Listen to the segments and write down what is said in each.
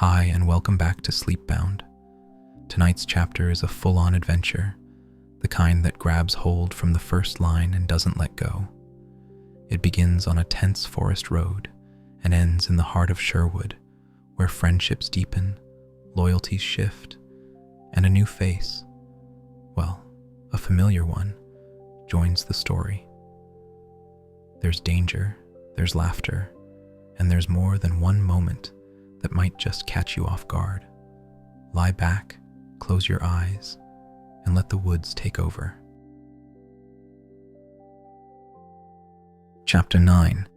Hi, and welcome back to Sleepbound. Tonight's chapter is a full-on adventure, the kind that grabs hold from the first line and doesn't let go. It begins on a tense forest road and ends in the heart of Sherwood, where friendships deepen, loyalties shift, and a new face, well, a familiar one, joins the story. There's danger, there's laughter, and there's more than one moment that might just catch you off guard. Lie back, close your eyes, and let the woods take over. Chapter 9.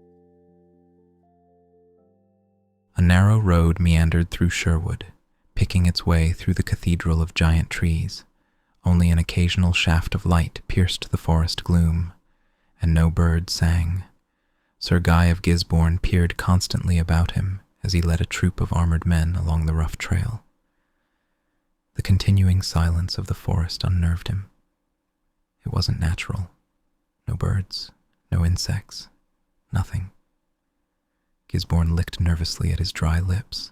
A narrow road meandered through Sherwood, picking its way through the cathedral of giant trees. Only an occasional shaft of light pierced the forest gloom, and no bird sang. Sir Guy of Gisborne peered constantly about him as he led a troop of armored men along the rough trail. The continuing silence of the forest unnerved him. It wasn't natural. No birds, no insects, nothing. Gisborne licked nervously at his dry lips.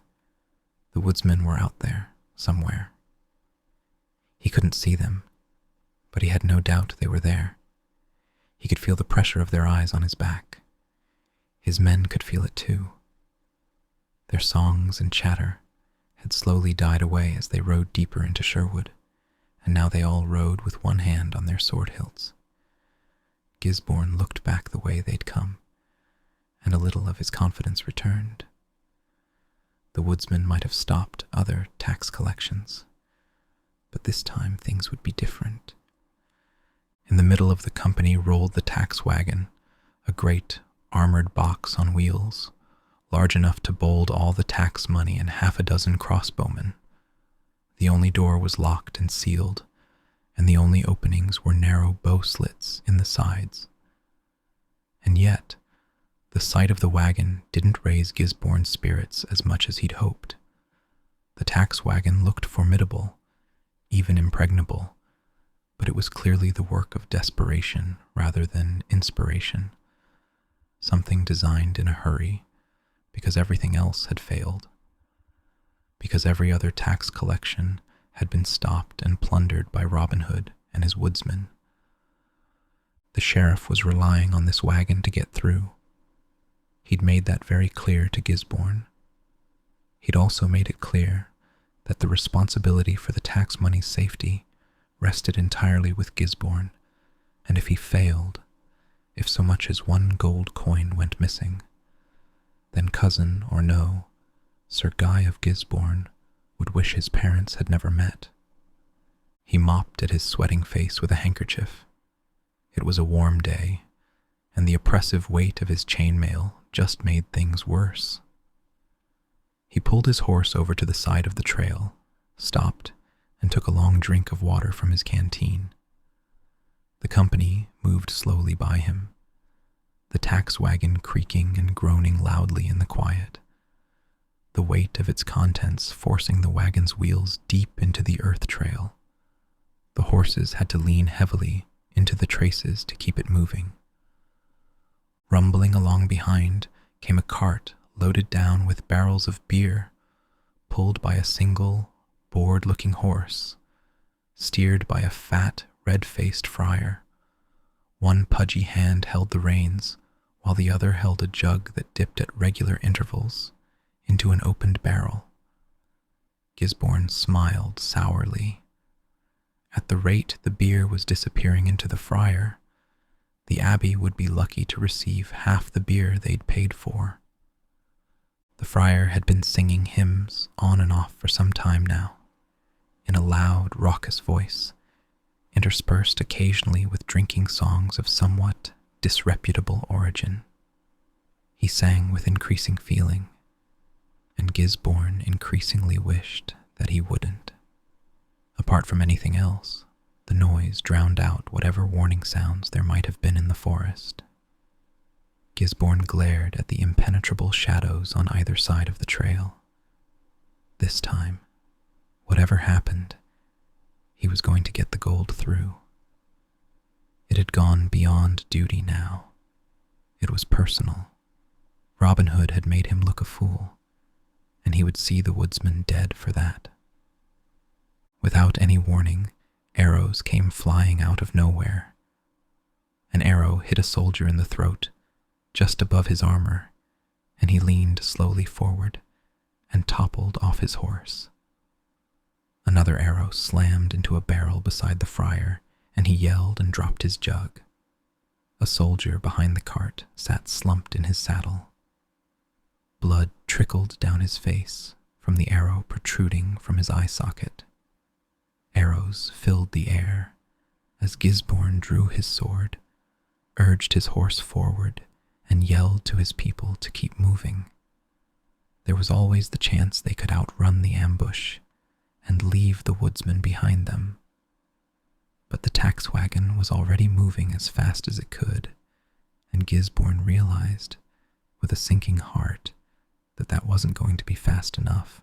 The woodsmen were out there, somewhere. He couldn't see them, but he had no doubt they were there. He could feel the pressure of their eyes on his back. His men could feel it too. Their songs and chatter had slowly died away as they rode deeper into Sherwood, and now they all rode with one hand on their sword hilts. Gisborne looked back the way they'd come, and a little of his confidence returned. The woodsmen might have stopped other tax collections, but this time things would be different. In the middle of the company rolled the tax wagon, a great armored box on wheels, large enough to hold all the tax money and half a dozen crossbowmen. The only door was locked and sealed, and the only openings were narrow bow slits in the sides. And yet, the sight of the wagon didn't raise Gisborne's spirits as much as he'd hoped. The tax wagon looked formidable, even impregnable, but it was clearly the work of desperation rather than inspiration, something designed in a hurry, because everything else had failed, because every other tax collection had been stopped and plundered by Robin Hood and his woodsmen. The sheriff was relying on this wagon to get through. He'd made that very clear to Gisborne. He'd also made it clear that the responsibility for the tax money's safety rested entirely with Gisborne, and if he failed, if so much as one gold coin went missing, then cousin or no, Sir Guy of Gisborne would wish his parents had never met. He mopped at his sweating face with a handkerchief. It was a warm day, and the oppressive weight of his chainmail just made things worse. He pulled his horse over to the side of the trail, stopped, and took a long drink of water from his canteen. The company moved slowly by him, the tax wagon creaking and groaning loudly in the quiet, the weight of its contents forcing the wagon's wheels deep into the earth trail. The horses had to lean heavily into the traces to keep it moving. Rumbling along behind came a cart loaded down with barrels of beer, pulled by a single, bored-looking horse, steered by a fat, red-faced friar. One pudgy hand held the reins, while the other held a jug that dipped at regular intervals into an opened barrel. Gisborne smiled sourly. At the rate the beer was disappearing into the friar, the abbey would be lucky to receive half the beer they'd paid for. The friar had been singing hymns on and off for some time now, in a loud, raucous voice, interspersed occasionally with drinking songs of somewhat disreputable origin. He sang with increasing feeling, and Gisborne increasingly wished that he wouldn't. Apart from anything else, the noise drowned out whatever warning sounds there might have been in the forest. Gisborne glared at the impenetrable shadows on either side of the trail. This time, whatever happened, he was going to get the gold through. It had gone beyond duty now. It was personal. Robin Hood had made him look a fool, and he he would see the woodsman dead for that. Without any warning, arrows came flying out of nowhere. An arrow hit a soldier in the throat, just above his armor, and he leaned slowly forward and toppled off his horse. Another arrow slammed into a barrel beside the friar, and he yelled and dropped his jug. A soldier behind the cart sat slumped in his saddle. Blood trickled down his face from the arrow protruding from his eye socket. Arrows filled the air as Gisborne drew his sword, urged his horse forward, and yelled to his people to keep moving. There was always the chance they could outrun the ambush and leave the woodsman behind them. But the tax wagon was already moving as fast as it could, and Gisborne realized, with a sinking heart, that wasn't going to be fast enough.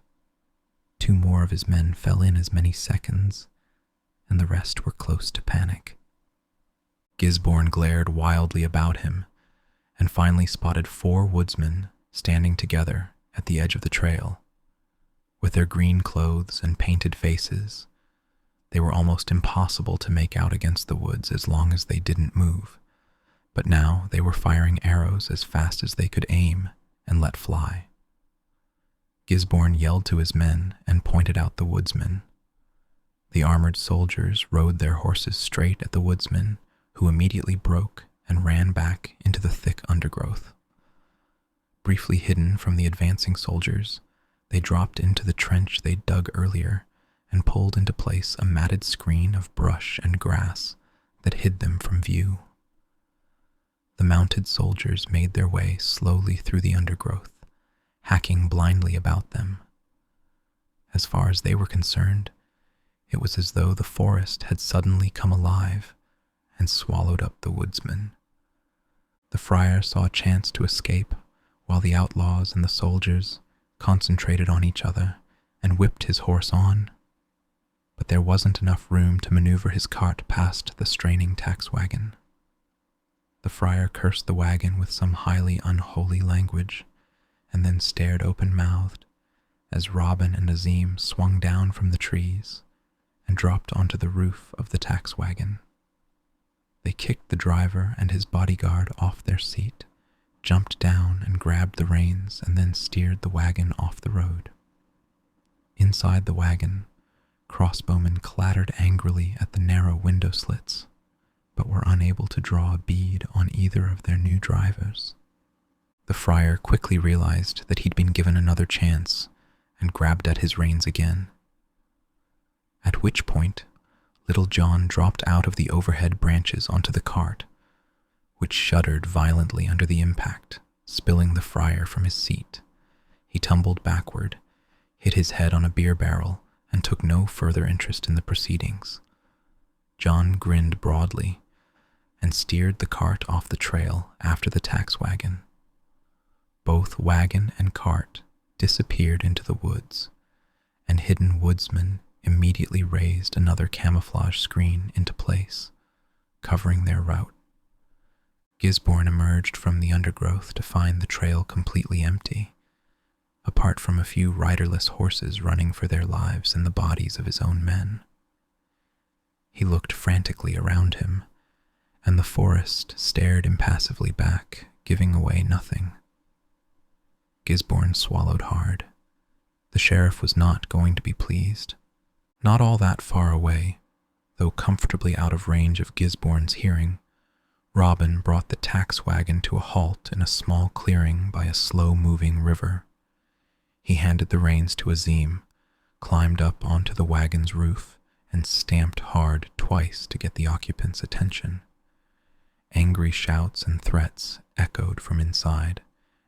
2 more of his men fell in as many seconds, and the rest were close to panic. Gisborne glared wildly about him, and finally spotted 4 woodsmen standing together at the edge of the trail. With their green clothes and painted faces, they were almost impossible to make out against the woods as long as they didn't move, but now they were firing arrows as fast as they could aim and let fly. Gisborne yelled to his men and pointed out the woodsmen. The armored soldiers rode their horses straight at the woodsmen, who immediately broke and ran back into the thick undergrowth. Briefly hidden from the advancing soldiers, they dropped into the trench they'd dug earlier and pulled into place a matted screen of brush and grass that hid them from view. The mounted soldiers made their way slowly through the undergrowth, hacking blindly about them. As far as they were concerned, it was as though the forest had suddenly come alive and swallowed up the woodsman. The friar saw a chance to escape, while the outlaws and the soldiers concentrated on each other and whipped his horse on. But there wasn't enough room to maneuver his cart past the straining tax wagon. The friar cursed the wagon with some highly unholy language, and then stared open-mouthed as Robin and Azeem swung down from the trees and dropped onto the roof of the tax wagon. They kicked the driver and his bodyguard off their seat, jumped down and grabbed the reins, and then steered the wagon off the road. Inside the wagon, crossbowmen clattered angrily at the narrow window slits, but were unable to draw a bead on either of their new drivers. The friar quickly realized that he'd been given another chance and grabbed at his reins again. At which point, Little John dropped out of the overhead branches onto the cart, which shuddered violently under the impact, spilling the friar from his seat. He tumbled backward, hit his head on a beer barrel, and took no further interest in the proceedings. John grinned broadly and steered the cart off the trail after the tax wagon. Both wagon and cart disappeared into the woods, and hidden woodsmen immediately raised another camouflage screen into place, covering their route. Gisborne emerged from the undergrowth to find the trail completely empty, apart from a few riderless horses running for their lives in the bodies of his own men. He looked frantically around him, and the forest stared impassively back, giving away nothing. Gisborne swallowed hard. The sheriff was not going to be pleased. Not all that far away, though comfortably out of range of Gisborne's hearing, Robin brought the tax wagon to a halt in a small clearing by a slow-moving river. He handed the reins to Azeem, climbed up onto the wagon's roof, and stamped hard twice to get the occupants' attention. Angry shouts and threats echoed from inside,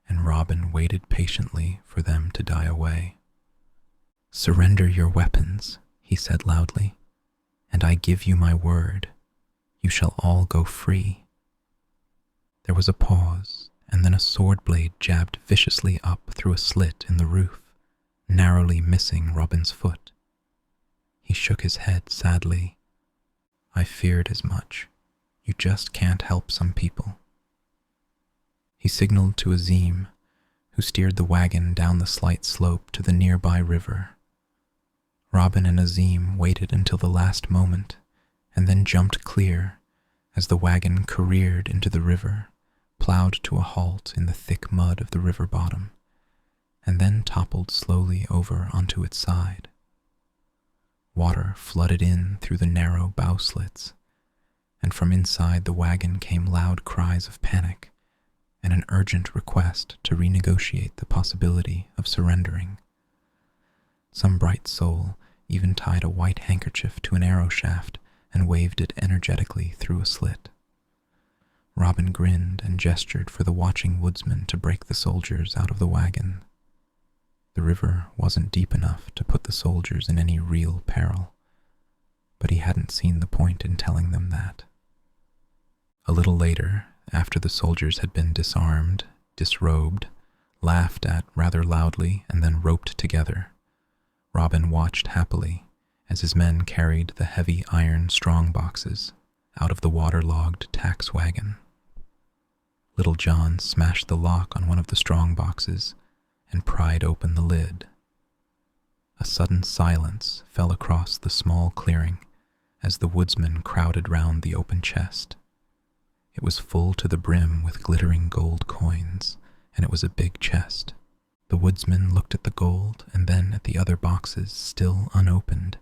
and Robin waited patiently for them to die away. "Surrender your weapons," he said loudly, "and I give you my word, you shall all go free." There was a pause, and then a sword blade jabbed viciously up through a slit in the roof, narrowly missing Robin's foot. He shook his head sadly. "I feared as much. You just can't help some people." He signaled to Azeem, who steered the wagon down the slight slope to the nearby river. Robin and Azeem waited until the last moment and then jumped clear as the wagon careered into the river, plowed to a halt in the thick mud of the river bottom, and then toppled slowly over onto its side. Water flooded in through the narrow bow slits, and from inside the wagon came loud cries of panic and an urgent request to renegotiate the possibility of surrendering. Some bright soul even tied a white handkerchief to an arrow shaft and waved it energetically through a slit. Robin grinned and gestured for the watching woodsman to break the soldiers out of the wagon. The river wasn't deep enough to put the soldiers in any real peril, but he hadn't seen the point in telling them that. A little later, after the soldiers had been disarmed, disrobed, laughed at rather loudly, and then roped together, Robin watched happily as his men carried the heavy iron strong boxes out of the waterlogged tax wagon. Little John smashed the lock on one of the strong boxes and pried open the lid. A sudden silence fell across the small clearing as the woodsmen crowded round the open chest. It was full to the brim with glittering gold coins, and it was a big chest. The woodsmen looked at the gold and then at the other boxes still unopened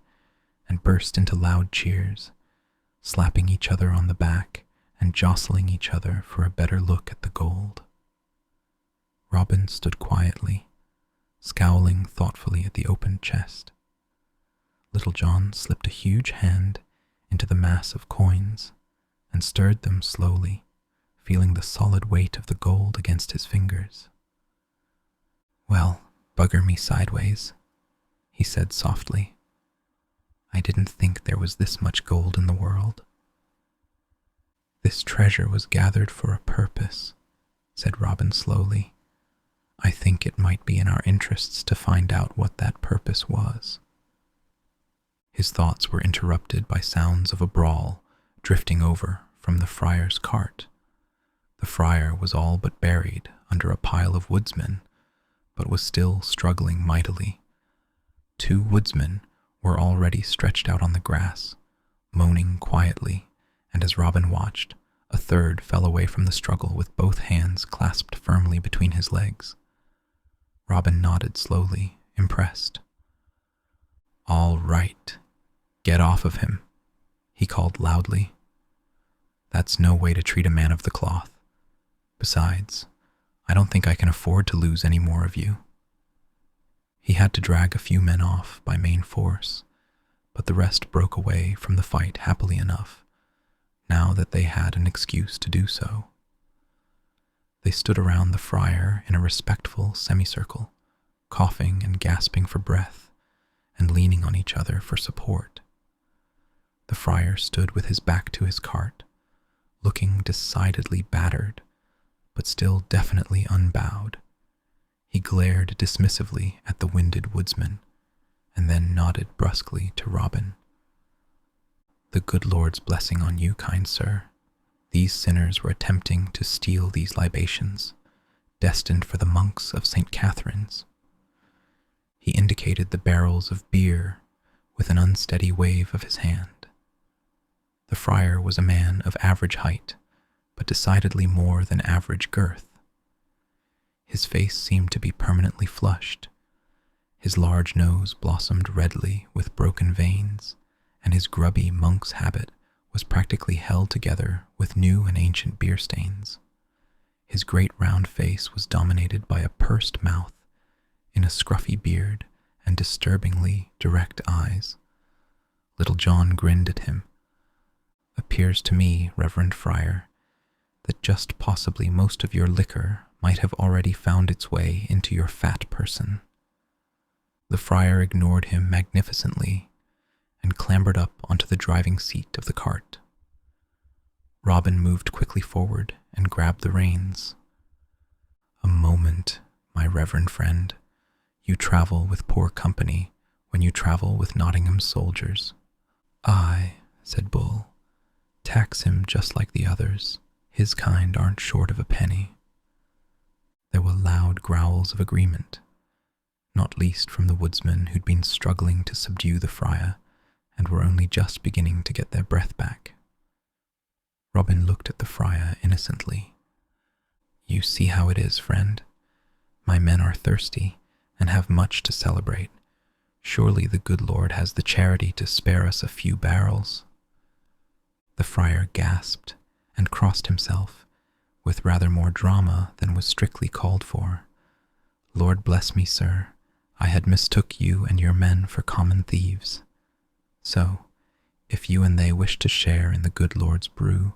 and burst into loud cheers, slapping each other on the back and jostling each other for a better look at the gold. Robin stood quietly, scowling thoughtfully at the opened chest. Little John slipped a huge hand into the mass of coins and stirred them slowly, feeling the solid weight of the gold against his fingers. "Well, bugger me sideways," he said softly. "I didn't think there was this much gold in the world." "This treasure was gathered for a purpose," said Robin slowly. "I think it might be in our interests to find out what that purpose was." His thoughts were interrupted by sounds of a brawl drifting over from the friar's cart. The friar was all but buried under a pile of woodsmen, but was still struggling mightily. 2 woodsmen were already stretched out on the grass, moaning quietly, and as Robin watched, a third fell away from the struggle with both hands clasped firmly between his legs. Robin nodded slowly, impressed. "All right, get off of him," he called loudly. "That's no way to treat a man of the cloth. Besides, I don't think I can afford to lose any more of you." He had to drag a few men off by main force, but the rest broke away from the fight happily enough, now that they had an excuse to do so. They stood around the friar in a respectful semicircle, coughing and gasping for breath, and leaning on each other for support. The friar stood with his back to his cart, looking decidedly battered, but still definitely unbowed. He glared dismissively at the winded woodsman, and then nodded brusquely to Robin. "The good Lord's blessing on you, kind sir. These sinners were attempting to steal these libations, destined for the monks of St. Catherine's." He indicated the barrels of beer with an unsteady wave of his hand. The friar was a man of average height, but decidedly more than average girth. His face seemed to be permanently flushed. His large nose blossomed redly with broken veins, and his grubby monk's habit was practically held together with new and ancient beer stains. His great round face was dominated by a pursed mouth, in a scruffy beard, and disturbingly direct eyes. Little John grinned at him. "Appears to me, Reverend Friar, that just possibly most of your liquor might have already found its way into your fat person." The friar ignored him magnificently and clambered up onto the driving seat of the cart. Robin moved quickly forward and grabbed the reins. "A moment, my reverend friend. You travel with poor company when you travel with Nottingham's soldiers." "Aye," said Bull. "Tax him just like the others. His kind aren't short of a penny." There were loud growls of agreement, not least from the woodsmen who'd been struggling to subdue the friar and were only just beginning to get their breath back. Robin looked at the friar innocently. "You see how it is, friend. My men are thirsty and have much to celebrate. Surely the good Lord has the charity to spare us a few barrels." The friar gasped and crossed himself, with rather more drama than was strictly called for. "Lord bless me, sir, I had mistook you and your men for common thieves. So, if you and they wish to share in the good Lord's brew—"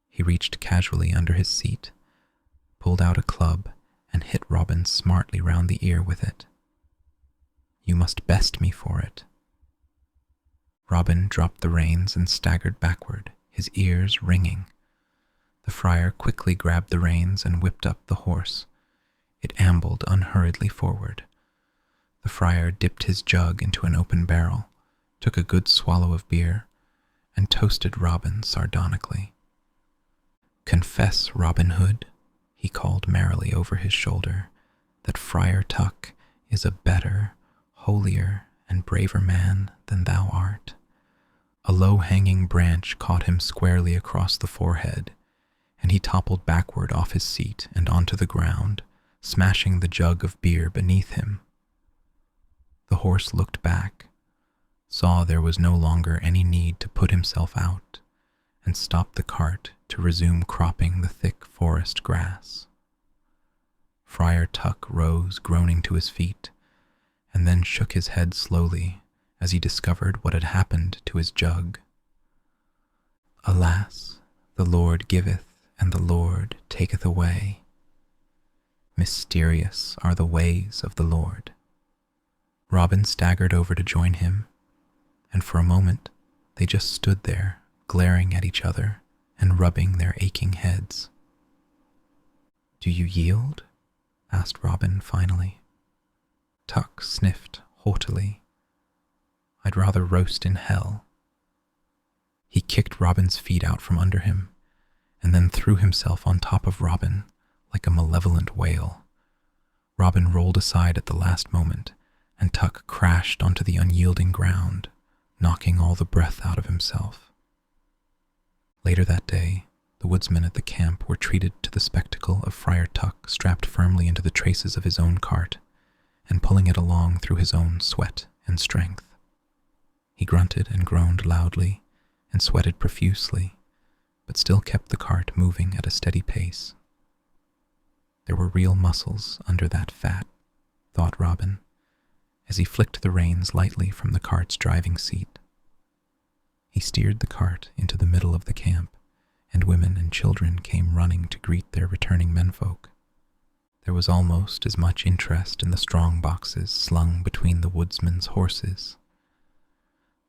He reached casually under his seat, pulled out a club, and hit Robin smartly round the ear with it. "You must best me for it." Robin dropped the reins and staggered backward, his ears ringing. The friar quickly grabbed the reins and whipped up the horse. It ambled unhurriedly forward. The friar dipped his jug into an open barrel, took a good swallow of beer, and toasted Robin sardonically. "Confess, Robin Hood," he called merrily over his shoulder, "that Friar Tuck is a better, holier, and braver man than thou art." A low-hanging branch caught him squarely across the forehead, and he toppled backward off his seat and onto the ground, smashing the jug of beer beneath him. The horse looked back, saw there was no longer any need to put himself out, and stopped the cart to resume cropping the thick forest grass. Friar Tuck rose, groaning to his feet, and then shook his head slowly as he discovered what had happened to his jug. "Alas, the Lord giveth, and the Lord taketh away. Mysterious are the ways of the Lord." Robin staggered over to join him, and for a moment they just stood there, glaring at each other and rubbing their aching heads. "Do you yield?" asked Robin finally. Tuck sniffed haughtily. "I'd rather roast in hell." He kicked Robin's feet out from under him, and then threw himself on top of Robin like a malevolent whale. Robin rolled aside at the last moment, and Tuck crashed onto the unyielding ground, knocking all the breath out of himself. Later that day, the woodsmen at the camp were treated to the spectacle of Friar Tuck strapped firmly into the traces of his own cart and pulling it along through his own sweat and strength. He grunted and groaned loudly and sweated profusely, but still kept the cart moving at a steady pace. There were real muscles under that fat, thought Robin, as he flicked the reins lightly from the cart's driving seat. He steered the cart into the middle of the camp, and women and children came running to greet their returning menfolk. There was almost as much interest in the strong boxes slung between the woodsmen's horses.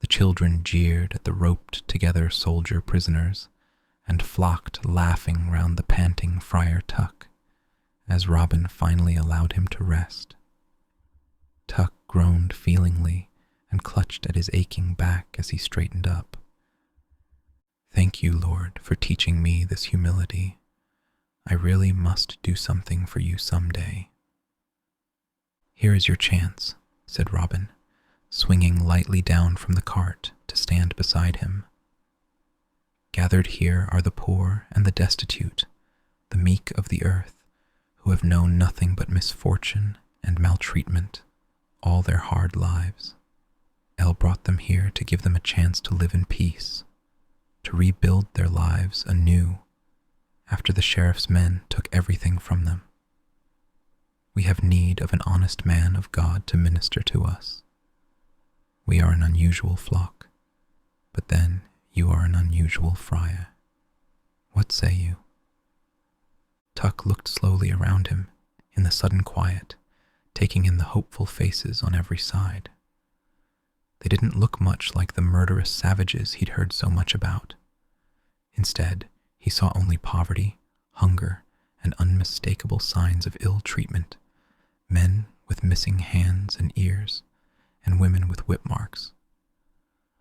The children jeered at the roped-together soldier prisoners and flocked laughing round the panting Friar Tuck as Robin finally allowed him to rest. Tuck groaned feelingly and clutched at his aching back as he straightened up. "Thank you, Lord, for teaching me this humility. I really must do something for you someday." "Here is your chance," said Robin, swinging lightly down from the cart to stand beside him. "Gathered here are the poor and the destitute, the meek of the earth, who have known nothing but misfortune and maltreatment all their hard lives. El brought them here to give them a chance to live in peace, to rebuild their lives anew after the sheriff's men took everything from them. We have need of an honest man of God to minister to us. We are an unusual flock, but then you are an unusual friar. What say you?" Tuck looked slowly around him in the sudden quiet, taking in the hopeful faces on every side. They didn't look much like the murderous savages he'd heard so much about. Instead, he saw only poverty, hunger, and unmistakable signs of ill treatment, men with missing hands and ears, and women with whip marks,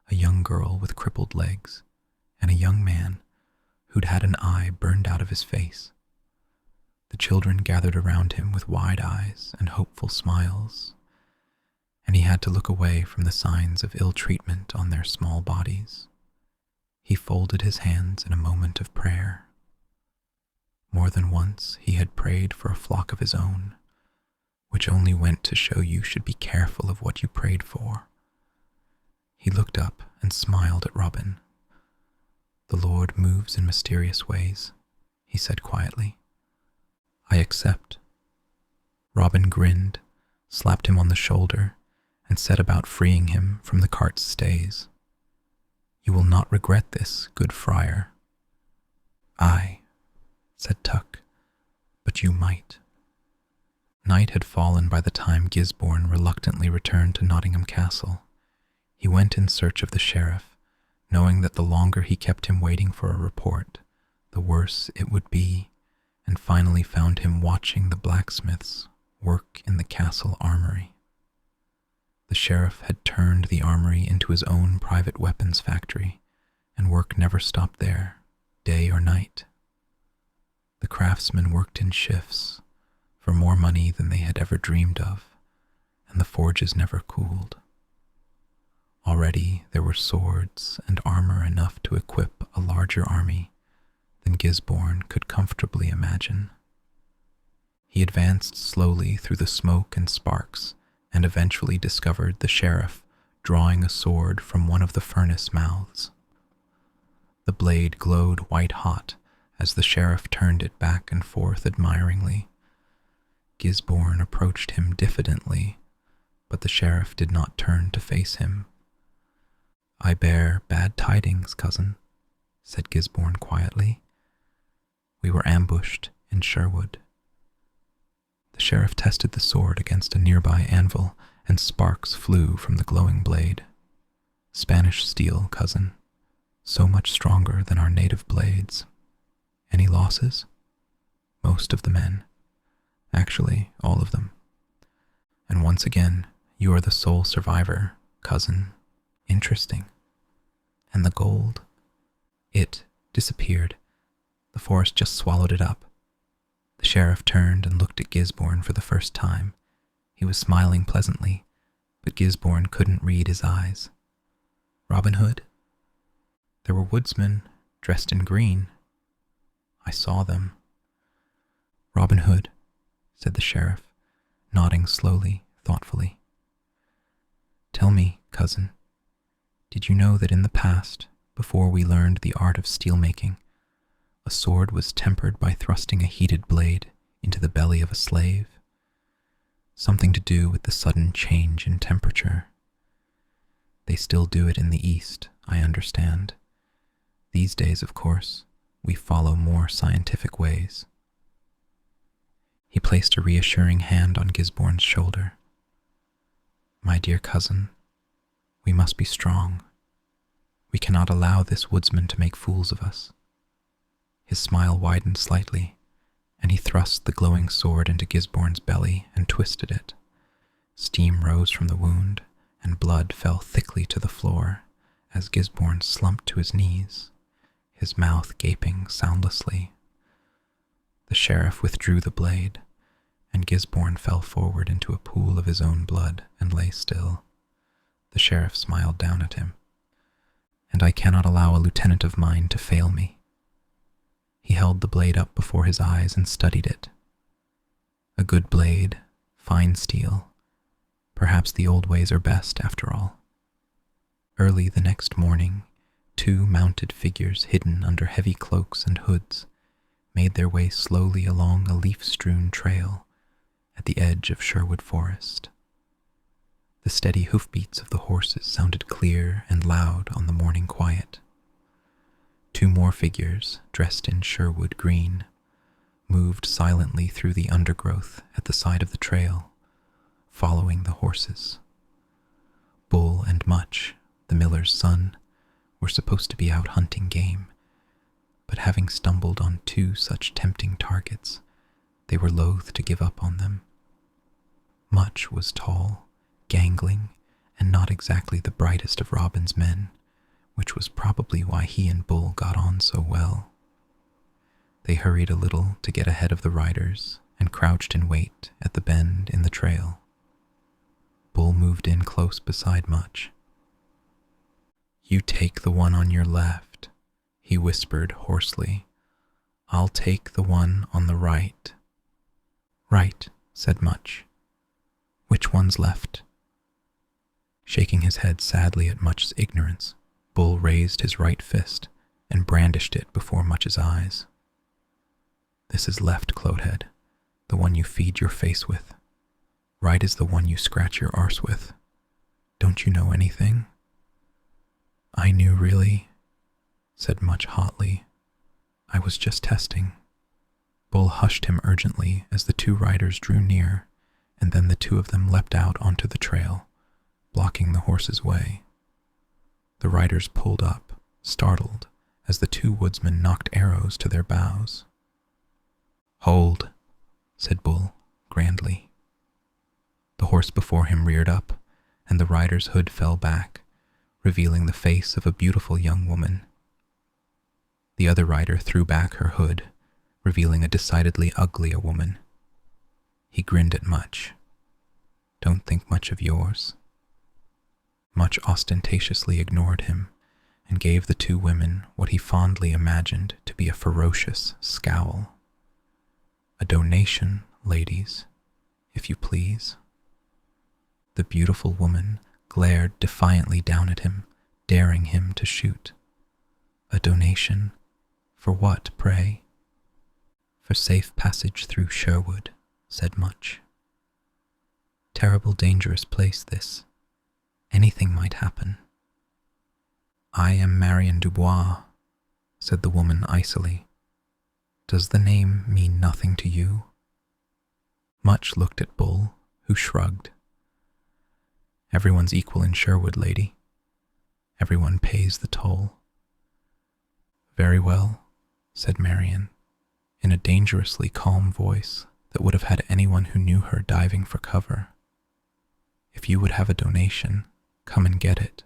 a young girl with crippled legs, and a young man who'd had an eye burned out of his face. The children gathered around him with wide eyes and hopeful smiles, and he had to look away from the signs of ill treatment on their small bodies. He folded his hands in a moment of prayer. More than once he had prayed for a flock of his own, which only went to show you should be careful of what you prayed for. He looked up and smiled at Robin. "The Lord moves in mysterious ways," he said quietly. "I accept." Robin grinned, slapped him on the shoulder, and set about freeing him from the cart's stays. "You will not regret this, good friar." "Aye," said Tuck, "but you might." Night had fallen by the time Gisborne reluctantly returned to Nottingham Castle. He went in search of the sheriff, knowing that the longer he kept him waiting for a report, the worse it would be, and finally found him watching the blacksmiths work in the castle armory. The sheriff had turned the armory into his own private weapons factory, and work never stopped there, day or night. The craftsmen worked in shifts, for more money than they had ever dreamed of, and the forges never cooled. Already there were swords and armor enough to equip a larger army than Gisborne could comfortably imagine. He advanced slowly through the smoke and sparks and eventually discovered the sheriff drawing a sword from one of the furnace mouths. The blade glowed white-hot as the sheriff turned it back and forth admiringly. Gisborne approached him diffidently, but the sheriff did not turn to face him. "I bear bad tidings, cousin," said Gisborne quietly. "We were ambushed in Sherwood." The sheriff tested the sword against a nearby anvil, and sparks flew from the glowing blade. "Spanish steel, cousin. So much stronger than our native blades." "Any losses?" "Most of the men. Actually, all of them. And once again, you are the sole survivor, cousin. Interesting. And the gold?" "It disappeared. The forest just swallowed it up." The sheriff turned and looked at Gisborne for the first time. He was smiling pleasantly, but Gisborne couldn't read his eyes. "Robin Hood?" "There were woodsmen, dressed in green. I saw them." "Robin Hood," said the sheriff, nodding slowly, thoughtfully. "Tell me, cousin, did you know that in the past, before we learned the art of steel-making, a sword was tempered by thrusting a heated blade into the belly of a slave? Something to do with the sudden change in temperature. They still do it in the East, I understand. These days, of course, we follow more scientific ways." He placed a reassuring hand on Gisborne's shoulder. "My dear cousin, we must be strong. We cannot allow this woodsman to make fools of us." His smile widened slightly, and he thrust the glowing sword into Gisborne's belly and twisted it. Steam rose from the wound, and blood fell thickly to the floor as Gisborne slumped to his knees, his mouth gaping soundlessly. The sheriff withdrew the blade, and Gisborne fell forward into a pool of his own blood and lay still. The sheriff smiled down at him. "And I cannot allow a lieutenant of mine to fail me." He held the blade up before his eyes and studied it. A good blade, fine steel. Perhaps the old ways are best, after all. Early the next morning, two mounted figures hidden under heavy cloaks and hoods made their way slowly along a leaf-strewn trail at the edge of Sherwood Forest. The steady hoofbeats of the horses sounded clear and loud on the morning quiet. Two more figures, dressed in Sherwood green, moved silently through the undergrowth at the side of the trail, following the horses. Bull and Much, the miller's son, were supposed to be out hunting game, but having stumbled on two such tempting targets, they were loath to give up on them. Much was tall, gangling, and not exactly the brightest of Robin's men, which was probably why he and Bull got on so well. They hurried a little to get ahead of the riders and crouched in wait at the bend in the trail. Bull moved in close beside Much. "You take the one on your left," he whispered hoarsely. "I'll take the one on the right." "Right," said Much. "Which one's left?" Shaking his head sadly at Much's ignorance, Bull raised his right fist and brandished it before Much's eyes. "This is left, Clothead, the one you feed your face with. Right is the one you scratch your arse with. Don't you know anything?" "I knew, really," said Much hotly. "I was just testing." Bull hushed him urgently as the two riders drew near, and then the two of them leapt out onto the trail, blocking the horse's way. The riders pulled up, startled, as the two woodsmen knocked arrows to their bows. "Hold," said Bull, grandly. The horse before him reared up, and the rider's hood fell back, revealing the face of a beautiful young woman. The other rider threw back her hood, revealing a decidedly uglier woman. He grinned at Much. "Don't think much of yours." Much ostentatiously ignored him and gave the two women what he fondly imagined to be a ferocious scowl. "A donation, ladies, if you please." The beautiful woman glared defiantly down at him, daring him to shoot. "A donation? For what, pray?" "For safe passage through Sherwood," said Much. "Terrible dangerous place, this. Anything might happen." "I am Marion Dubois," said the woman icily. "Does the name mean nothing to you?" Much looked at Bull, who shrugged. "Everyone's equal in Sherwood, lady. Everyone pays the toll." "Very well," said Marion, in a dangerously calm voice that would have had anyone who knew her diving for cover. "If you would have a donation, come and get it."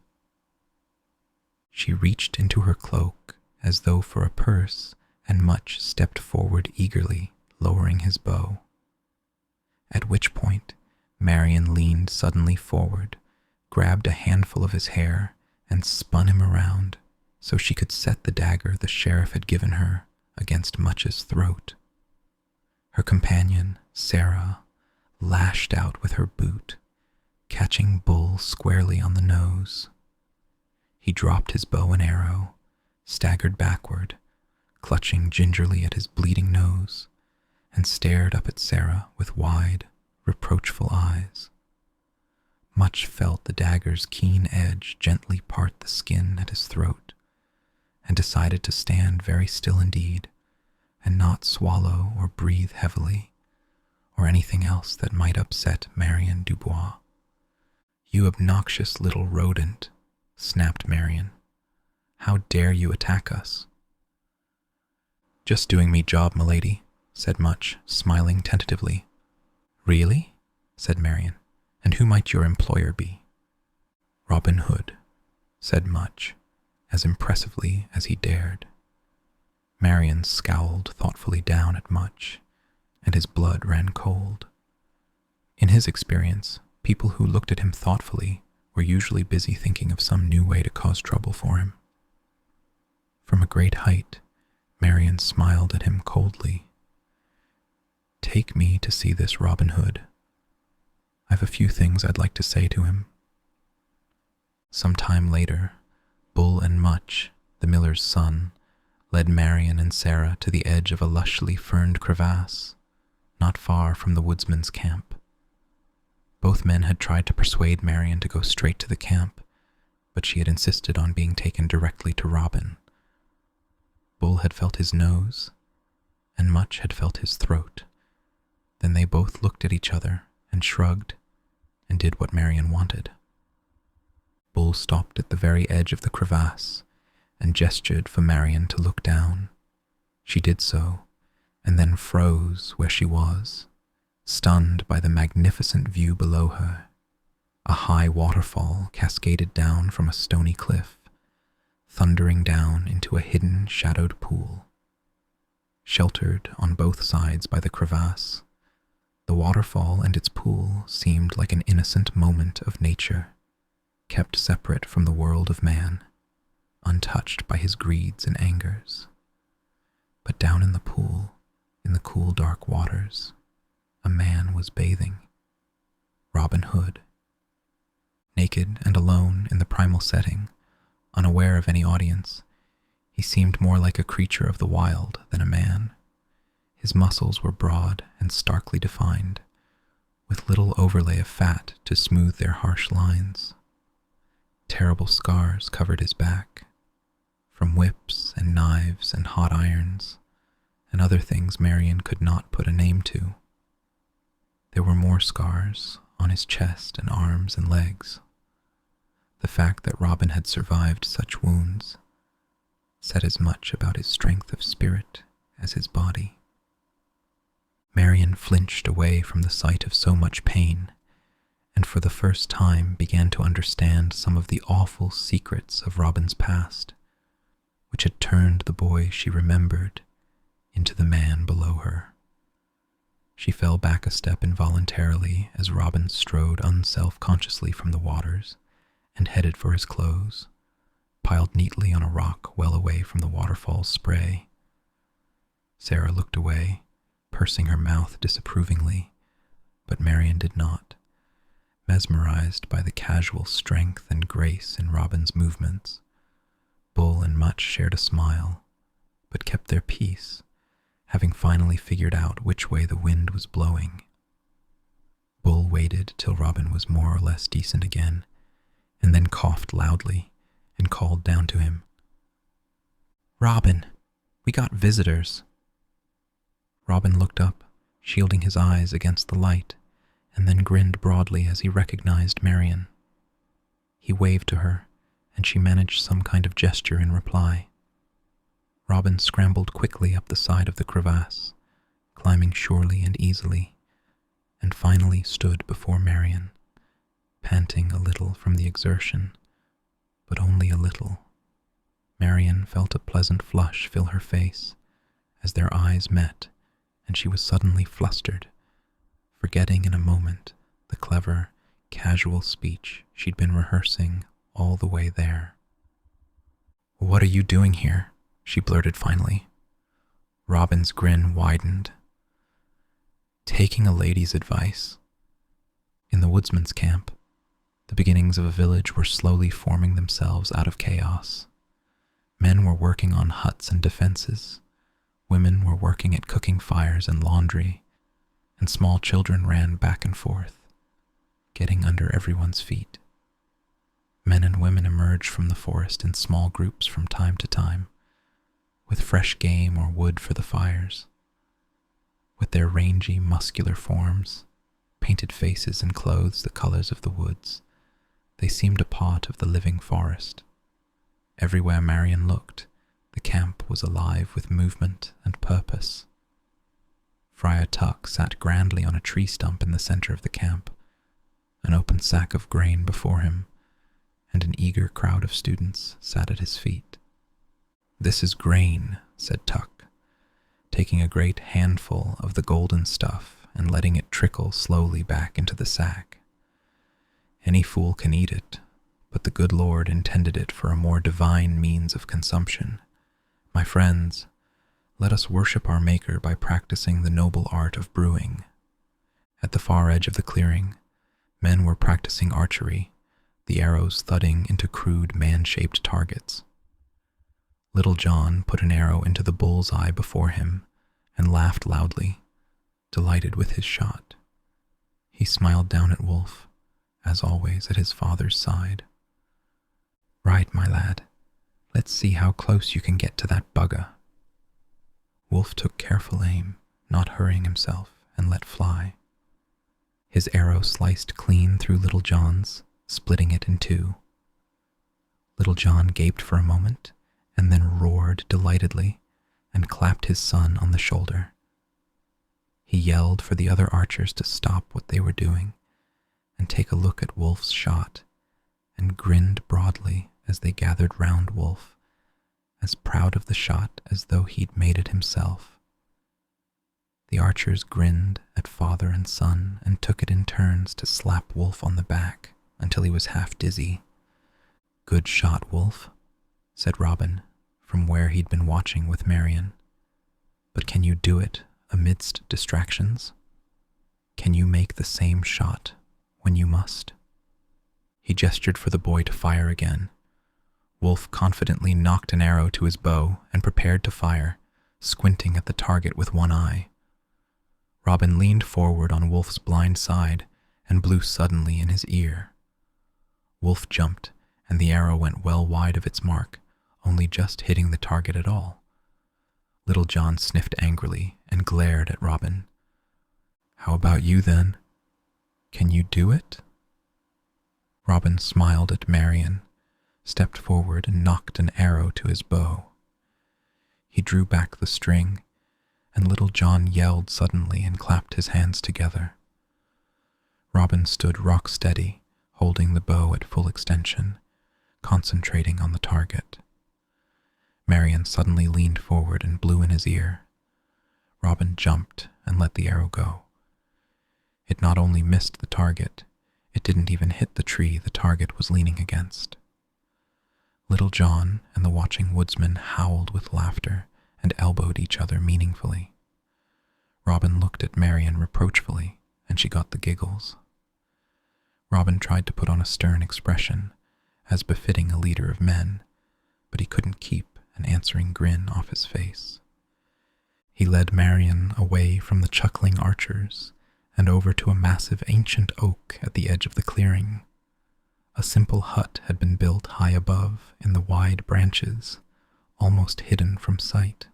She reached into her cloak as though for a purse, and Much stepped forward eagerly, lowering his bow. At which point, Marion leaned suddenly forward, grabbed a handful of his hair, and spun him around so she could set the dagger the sheriff had given her against Much's throat. Her companion, Sarah, lashed out with her boot, catching Bull squarely on the nose. He dropped his bow and arrow, staggered backward, clutching gingerly at his bleeding nose, and stared up at Sarah with wide, reproachful eyes. Much felt the dagger's keen edge gently part the skin at his throat, and decided to stand very still indeed, and not swallow or breathe heavily, or anything else that might upset Marion Dubois. "You obnoxious little rodent," snapped Marion. "How dare you attack us?" "Just doing me job, m'lady," said Much, smiling tentatively. "Really?" said Marion. "And who might your employer be?" "Robin Hood," said Much, as impressively as he dared. Marion scowled thoughtfully down at Much, and his blood ran cold. In his experience, people who looked at him thoughtfully were usually busy thinking of some new way to cause trouble for him. From a great height, Marion smiled at him coldly. "Take me to see this Robin Hood. I've a few things I'd like to say to him." Some time later, Bull and Much, the miller's son, led Marion and Sarah to the edge of a lushly ferned crevasse, not far from the woodsman's camp. Both men had tried to persuade Marion to go straight to the camp, but she had insisted on being taken directly to Robin. Bull had felt his nose, and Much had felt his throat. Then they both looked at each other and shrugged, and did what Marion wanted. Bull stopped at the very edge of the crevasse and gestured for Marion to look down. She did so, and then froze where she was, stunned by the magnificent view below her. A high waterfall cascaded down from a stony cliff, thundering down into a hidden, shadowed pool. Sheltered on both sides by the crevasse, the waterfall and its pool seemed like an innocent moment of nature, kept separate from the world of man, untouched by his greeds and angers. But down in the pool, in the cool dark waters, a man was bathing. Robin Hood. Naked and alone in the primal setting, unaware of any audience, he seemed more like a creature of the wild than a man. His muscles were broad and starkly defined, with little overlay of fat to smooth their harsh lines. Terrible scars covered his back, from whips and knives and hot irons, and other things Marian could not put a name to. There were more scars on his chest and arms and legs. The fact that Robin had survived such wounds said as much about his strength of spirit as his body. Marian flinched away from the sight of so much pain, and for the first time began to understand some of the awful secrets of Robin's past, which had turned the boy she remembered into the man below her. She fell back a step involuntarily as Robin strode unself-consciously from the waters and headed for his clothes, piled neatly on a rock well away from the waterfall's spray. Sarah looked away, pursing her mouth disapprovingly, but Marian did not, mesmerized by the casual strength and grace in Robin's movements. Bull and Much shared a smile, but kept their peace, having finally figured out which way the wind was blowing. Bull waited till Robin was more or less decent again, and then coughed loudly and called down to him, "Robin, we got visitors." Robin looked up, shielding his eyes against the light, and then grinned broadly as he recognized Marian. He waved to her, and she managed some kind of gesture in reply. Robin scrambled quickly up the side of the crevasse, climbing surely and easily, and finally stood before Marian, panting a little from the exertion, but only a little. Marian felt a pleasant flush fill her face as their eyes met, and she was suddenly flustered, forgetting in a moment the clever, casual speech she'd been rehearsing all the way there. "What are you doing here?" she blurted finally. Robin's grin widened. "Taking a lady's advice." In the woodsman's camp, the beginnings of a village were slowly forming themselves out of chaos. Men were working on huts and defenses. Women were working at cooking fires and laundry, and small children ran back and forth, getting under everyone's feet. Men and women emerged from the forest in small groups from time to time, with fresh game or wood for the fires. With their rangy, muscular forms, painted faces and clothes the colors of the woods, they seemed a part of the living forest. Everywhere Marian looked, the camp was alive with movement and purpose. Friar Tuck sat grandly on a tree stump in the center of the camp, an open sack of grain before him, and an eager crowd of students sat at his feet. "This is grain," said Tuck, taking a great handful of the golden stuff and letting it trickle slowly back into the sack. "Any fool can eat it, but the good Lord intended it for a more divine means of consumption. My friends, let us worship our Maker by practicing the noble art of brewing." At the far edge of the clearing, men were practicing archery, the arrows thudding into crude man-shaped targets. Little John put an arrow into the bull's eye before him and laughed loudly, delighted with his shot. He smiled down at Wolf, as always at his father's side. "Right, my lad. Let's see how close you can get to that bugger." Wolf took careful aim, not hurrying himself, and let fly. His arrow sliced clean through Little John's, splitting it in two. Little John gaped for a moment, and then roared delightedly and clapped his son on the shoulder. He yelled for the other archers to stop what they were doing and take a look at Wolf's shot, and grinned broadly as they gathered round Wolf, as proud of the shot as though he'd made it himself. The archers grinned at father and son and took it in turns to slap Wolf on the back until he was half dizzy. "Good shot, Wolf," said Robin, from where he'd been watching with Marian. "But can you do it amidst distractions? Can you make the same shot when you must?" He gestured for the boy to fire again. Wolf confidently knocked an arrow to his bow and prepared to fire, squinting at the target with one eye. Robin leaned forward on Wolf's blind side and blew suddenly in his ear. Wolf jumped, and the arrow went well wide of its mark, only just hitting the target at all. Little John sniffed angrily and glared at Robin. "How about you, then? Can you do it?" Robin smiled at Marian, stepped forward and knocked an arrow to his bow. He drew back the string, and Little John yelled suddenly and clapped his hands together. Robin stood rock steady, holding the bow at full extension, concentrating on the target. Marian suddenly leaned forward and blew in his ear. Robin jumped and let the arrow go. It not only missed the target, it didn't even hit the tree the target was leaning against. Little John and the watching woodsman howled with laughter and elbowed each other meaningfully. Robin looked at Marian reproachfully, and she got the giggles. Robin tried to put on a stern expression, as befitting a leader of men, but he couldn't keep an answering grin off his face. He led Marian away from the chuckling archers and over to a massive ancient oak at the edge of the clearing. A simple hut had been built high above in the wide branches, almost hidden from sight.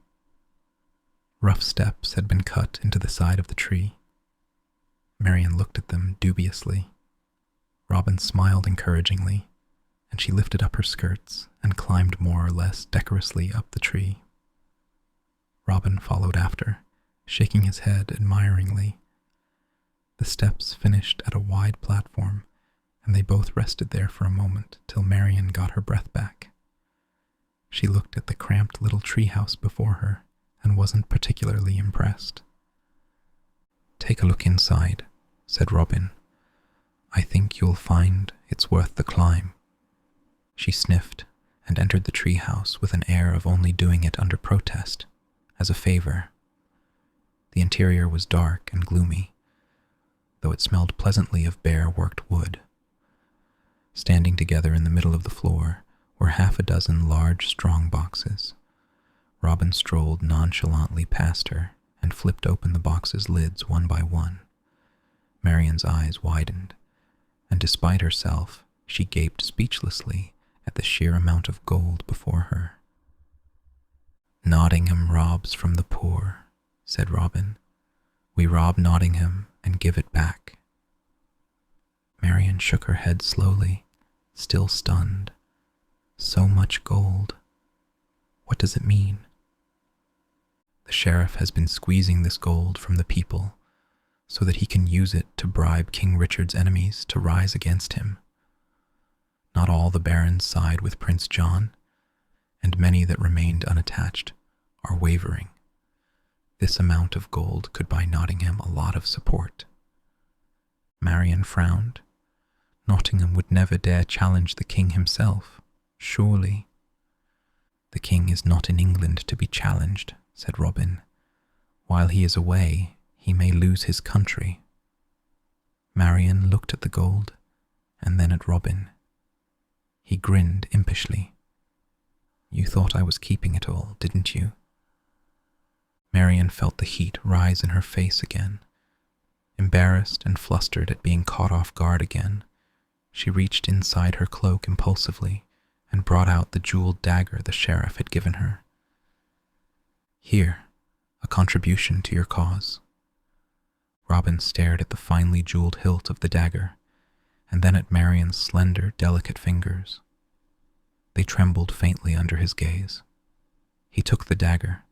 Rough steps had been cut into the side of the tree. Marian looked at them dubiously. Robin smiled encouragingly, and she lifted up her skirts and climbed more or less decorously up the tree. Robin followed after, shaking his head admiringly. The steps finished at a wide platform, and they both rested there for a moment till Marian got her breath back. She looked at the cramped little treehouse before her and wasn't particularly impressed. "Take a look inside," said Robin. "I think you'll find it's worth the climb." She sniffed and entered the treehouse with an air of only doing it under protest, as a favor. The interior was dark and gloomy, though it smelled pleasantly of bare worked wood. Standing together in the middle of the floor were half a dozen large strong boxes. Robin strolled nonchalantly past her and flipped open the boxes' lids one by one. Marian's eyes widened, and despite herself, she gaped speechlessly at the sheer amount of gold before her. "Nottingham robs from the poor," said Robin. "We rob Nottingham and give it back." Marian shook her head slowly, still stunned. "So much gold. What does it mean?" "The sheriff has been squeezing this gold from the people so that he can use it to bribe King Richard's enemies to rise against him. Not all the barons side with Prince John, and many that remained unattached are wavering. This amount of gold could buy Nottingham a lot of support." Marian frowned. Nottingham would never dare challenge the king himself, surely. "The king is not in England to be challenged," said Robin. "While he is away, he may lose his country." Marian looked at the gold, and then at Robin. He grinned impishly. "You thought I was keeping it all, didn't you?" Marian felt the heat rise in her face again. Embarrassed and flustered at being caught off guard again, she reached inside her cloak impulsively and brought out the jeweled dagger the sheriff had given her. "Here, a contribution to your cause." Robin stared at the finely jeweled hilt of the dagger, and then at Marian's slender, delicate fingers. They trembled faintly under his gaze. He took the dagger,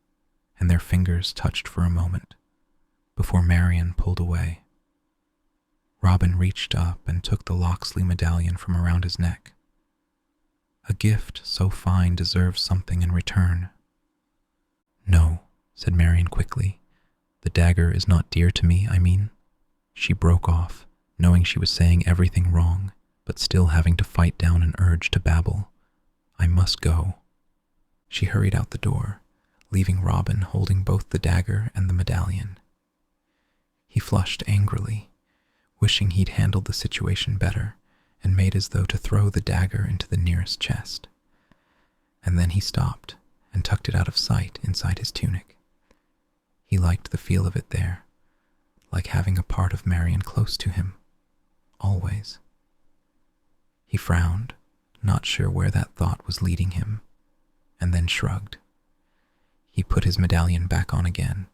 and their fingers touched for a moment, before Marian pulled away. Robin reached up and took the Locksley medallion from around his neck. "A gift so fine deserves something in return." "No," said Marian quickly. The dagger is not dear to me, I mean. She broke off, knowing she was saying everything wrong, but still having to fight down an urge to babble. I must go. She hurried out the door, leaving Robin holding both the dagger and the medallion. He flushed angrily, wishing he'd handled the situation better, and made as though to throw the dagger into the nearest chest. And then he stopped and tucked it out of sight inside his tunic. He liked the feel of it there, like having a part of Marion close to him, always. He frowned, not sure where that thought was leading him, and then shrugged. He put his medallion back on again,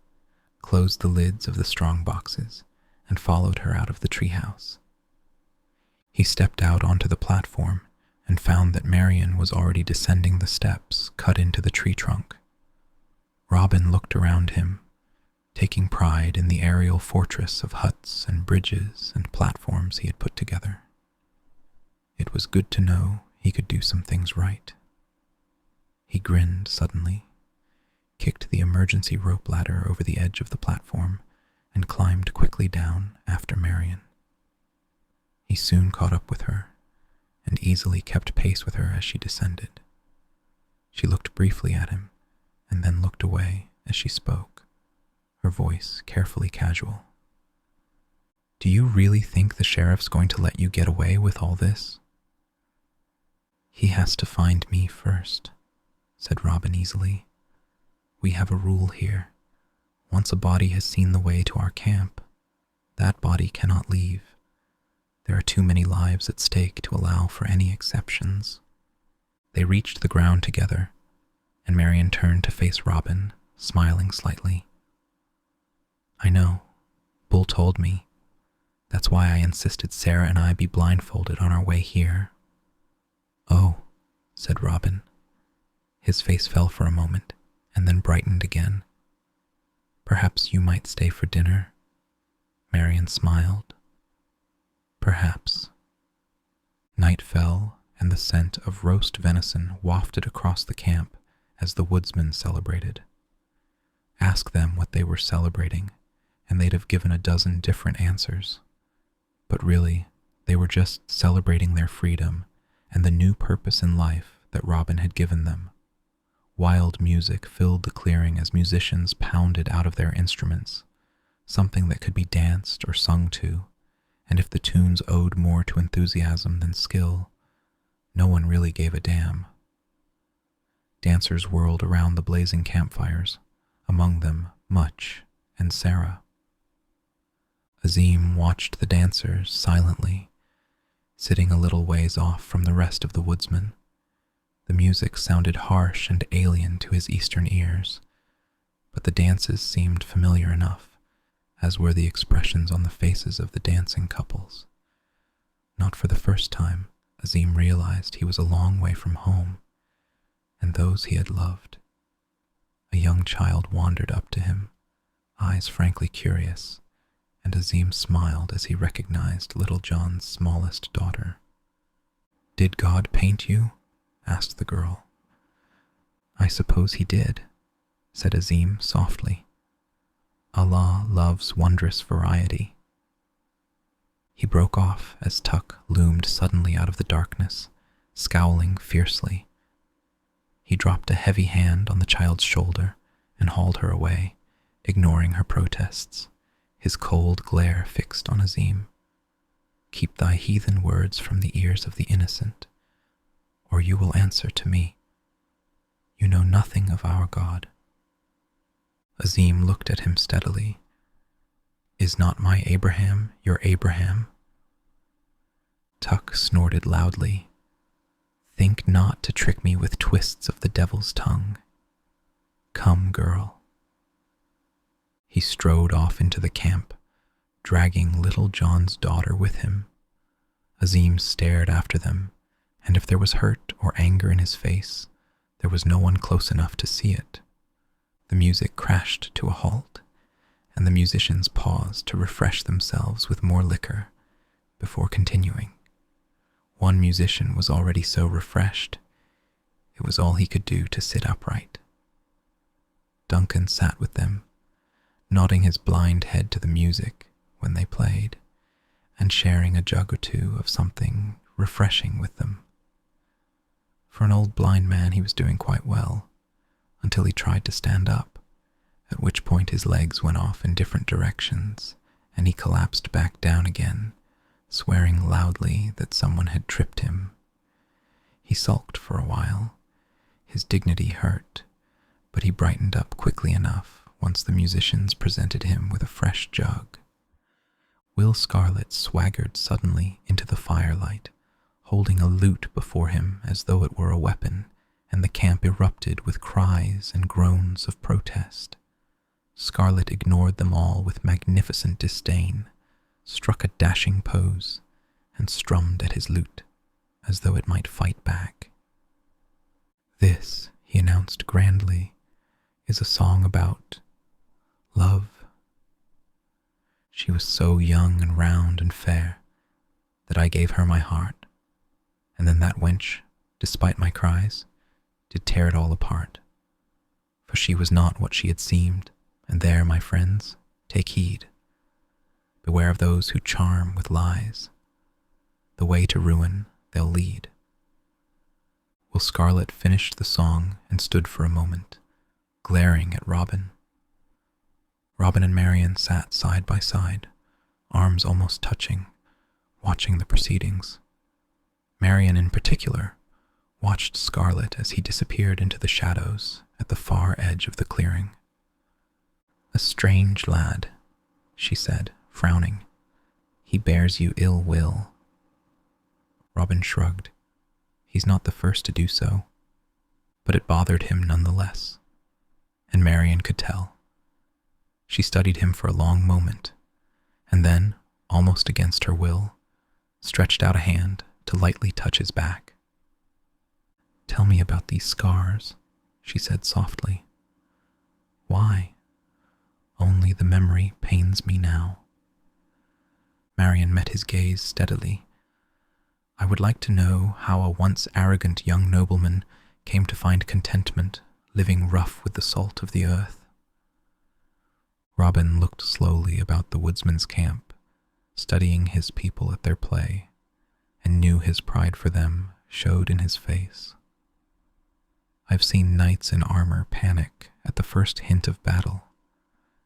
closed the lids of the strong boxes, and followed her out of the treehouse. He stepped out onto the platform and found that Marion was already descending the steps cut into the tree trunk. Robin looked around him, taking pride in the aerial fortress of huts and bridges and platforms he had put together. It was good to know he could do some things right. He grinned suddenly, kicked the emergency rope ladder over the edge of the platform, and climbed quickly down after Marion. He soon caught up with her, and easily kept pace with her as she descended. She looked briefly at him, and then looked away as she spoke, her voice carefully casual. Do you really think the sheriff's going to let you get away with all this? He has to find me first, said Robin easily. We have a rule here. Once a body has seen the way to our camp, that body cannot leave. There are too many lives at stake to allow for any exceptions. They reached the ground together, and Marion turned to face Robin, smiling slightly. I know. Bull told me. That's why I insisted Sarah and I be blindfolded on our way here. Oh, said Robin. His face fell for a moment, and then brightened again. Perhaps you might stay for dinner. Marion smiled. Perhaps. Night fell, and the scent of roast venison wafted across the camp as the woodsmen celebrated. Ask them what they were celebrating, and they'd have given a dozen different answers. But really, they were just celebrating their freedom and the new purpose in life that Robin had given them. Wild music filled the clearing as musicians pounded out of their instruments, something that could be danced or sung to, and if the tunes owed more to enthusiasm than skill, no one really gave a damn. Dancers whirled around the blazing campfires, among them Much and Sarah. Azeem watched the dancers silently, sitting a little ways off from the rest of the woodsmen. The music sounded harsh and alien to his eastern ears, but the dances seemed familiar enough, as were the expressions on the faces of the dancing couples. Not for the first time, Azeem realized he was a long way from home, and those he had loved. A young child wandered up to him, eyes frankly curious, and Azeem smiled as he recognized Little John's smallest daughter. Did God paint you? Asked the girl. I suppose he did, said Azeem softly. Allah loves wondrous variety. He broke off as Tuck loomed suddenly out of the darkness, scowling fiercely. He dropped a heavy hand on the child's shoulder and hauled her away, ignoring her protests, his cold glare fixed on Azeem. Keep thy heathen words from the ears of the innocent, or you will answer to me. You know nothing of our God. Azeem looked at him steadily. Is not my Abraham your Abraham? Tuck snorted loudly. Think not to trick me with twists of the devil's tongue. Come, girl. He strode off into the camp, dragging Little John's daughter with him. Azeem stared after them, and if there was hurt or anger in his face, there was no one close enough to see it. The music crashed to a halt, and the musicians paused to refresh themselves with more liquor before continuing. One musician was already so refreshed, it was all he could do to sit upright. Duncan sat with them, nodding his blind head to the music when they played, and sharing a jug or two of something refreshing with them. For an old blind man, he was doing quite well, until he tried to stand up, at which point his legs went off in different directions, and he collapsed back down again, swearing loudly that someone had tripped him. He sulked for a while. His dignity hurt, but he brightened up quickly enough once the musicians presented him with a fresh jug. Will Scarlet swaggered suddenly into the firelight, holding a lute before him as though it were a weapon, and the camp erupted with cries and groans of protest. Scarlet ignored them all with magnificent disdain, struck a dashing pose, and strummed at his lute, as though it might fight back. "This," he announced grandly, "is a song about love." She was so young and round and fair that I gave her my heart, and then that wench, despite my cries, did tear it all apart. For she was not what she had seemed, and there, my friends, take heed. Beware of those who charm with lies. The way to ruin they'll lead. Will Scarlet finished the song and stood for a moment, glaring at Robin. Robin and Marian sat side by side, arms almost touching, watching the proceedings. Marian, in particular, watched Scarlet as he disappeared into the shadows at the far edge of the clearing. "A strange lad," she said, frowning. "He bears you ill will." Robin shrugged. He's not the first to do so, but it bothered him nonetheless, and Marian could tell. She studied him for a long moment, and then, almost against her will, stretched out a hand to lightly touch his back. "Tell me about these scars," she said softly. "Why? Only the memory pains me now." Marian met his gaze steadily. "I would like to know how a once arrogant young nobleman came to find contentment living rough with the salt of the earth." Robin looked slowly about the woodsman's camp, studying his people at their play, and knew his pride for them showed in his face. "I've seen knights in armor panic at the first hint of battle,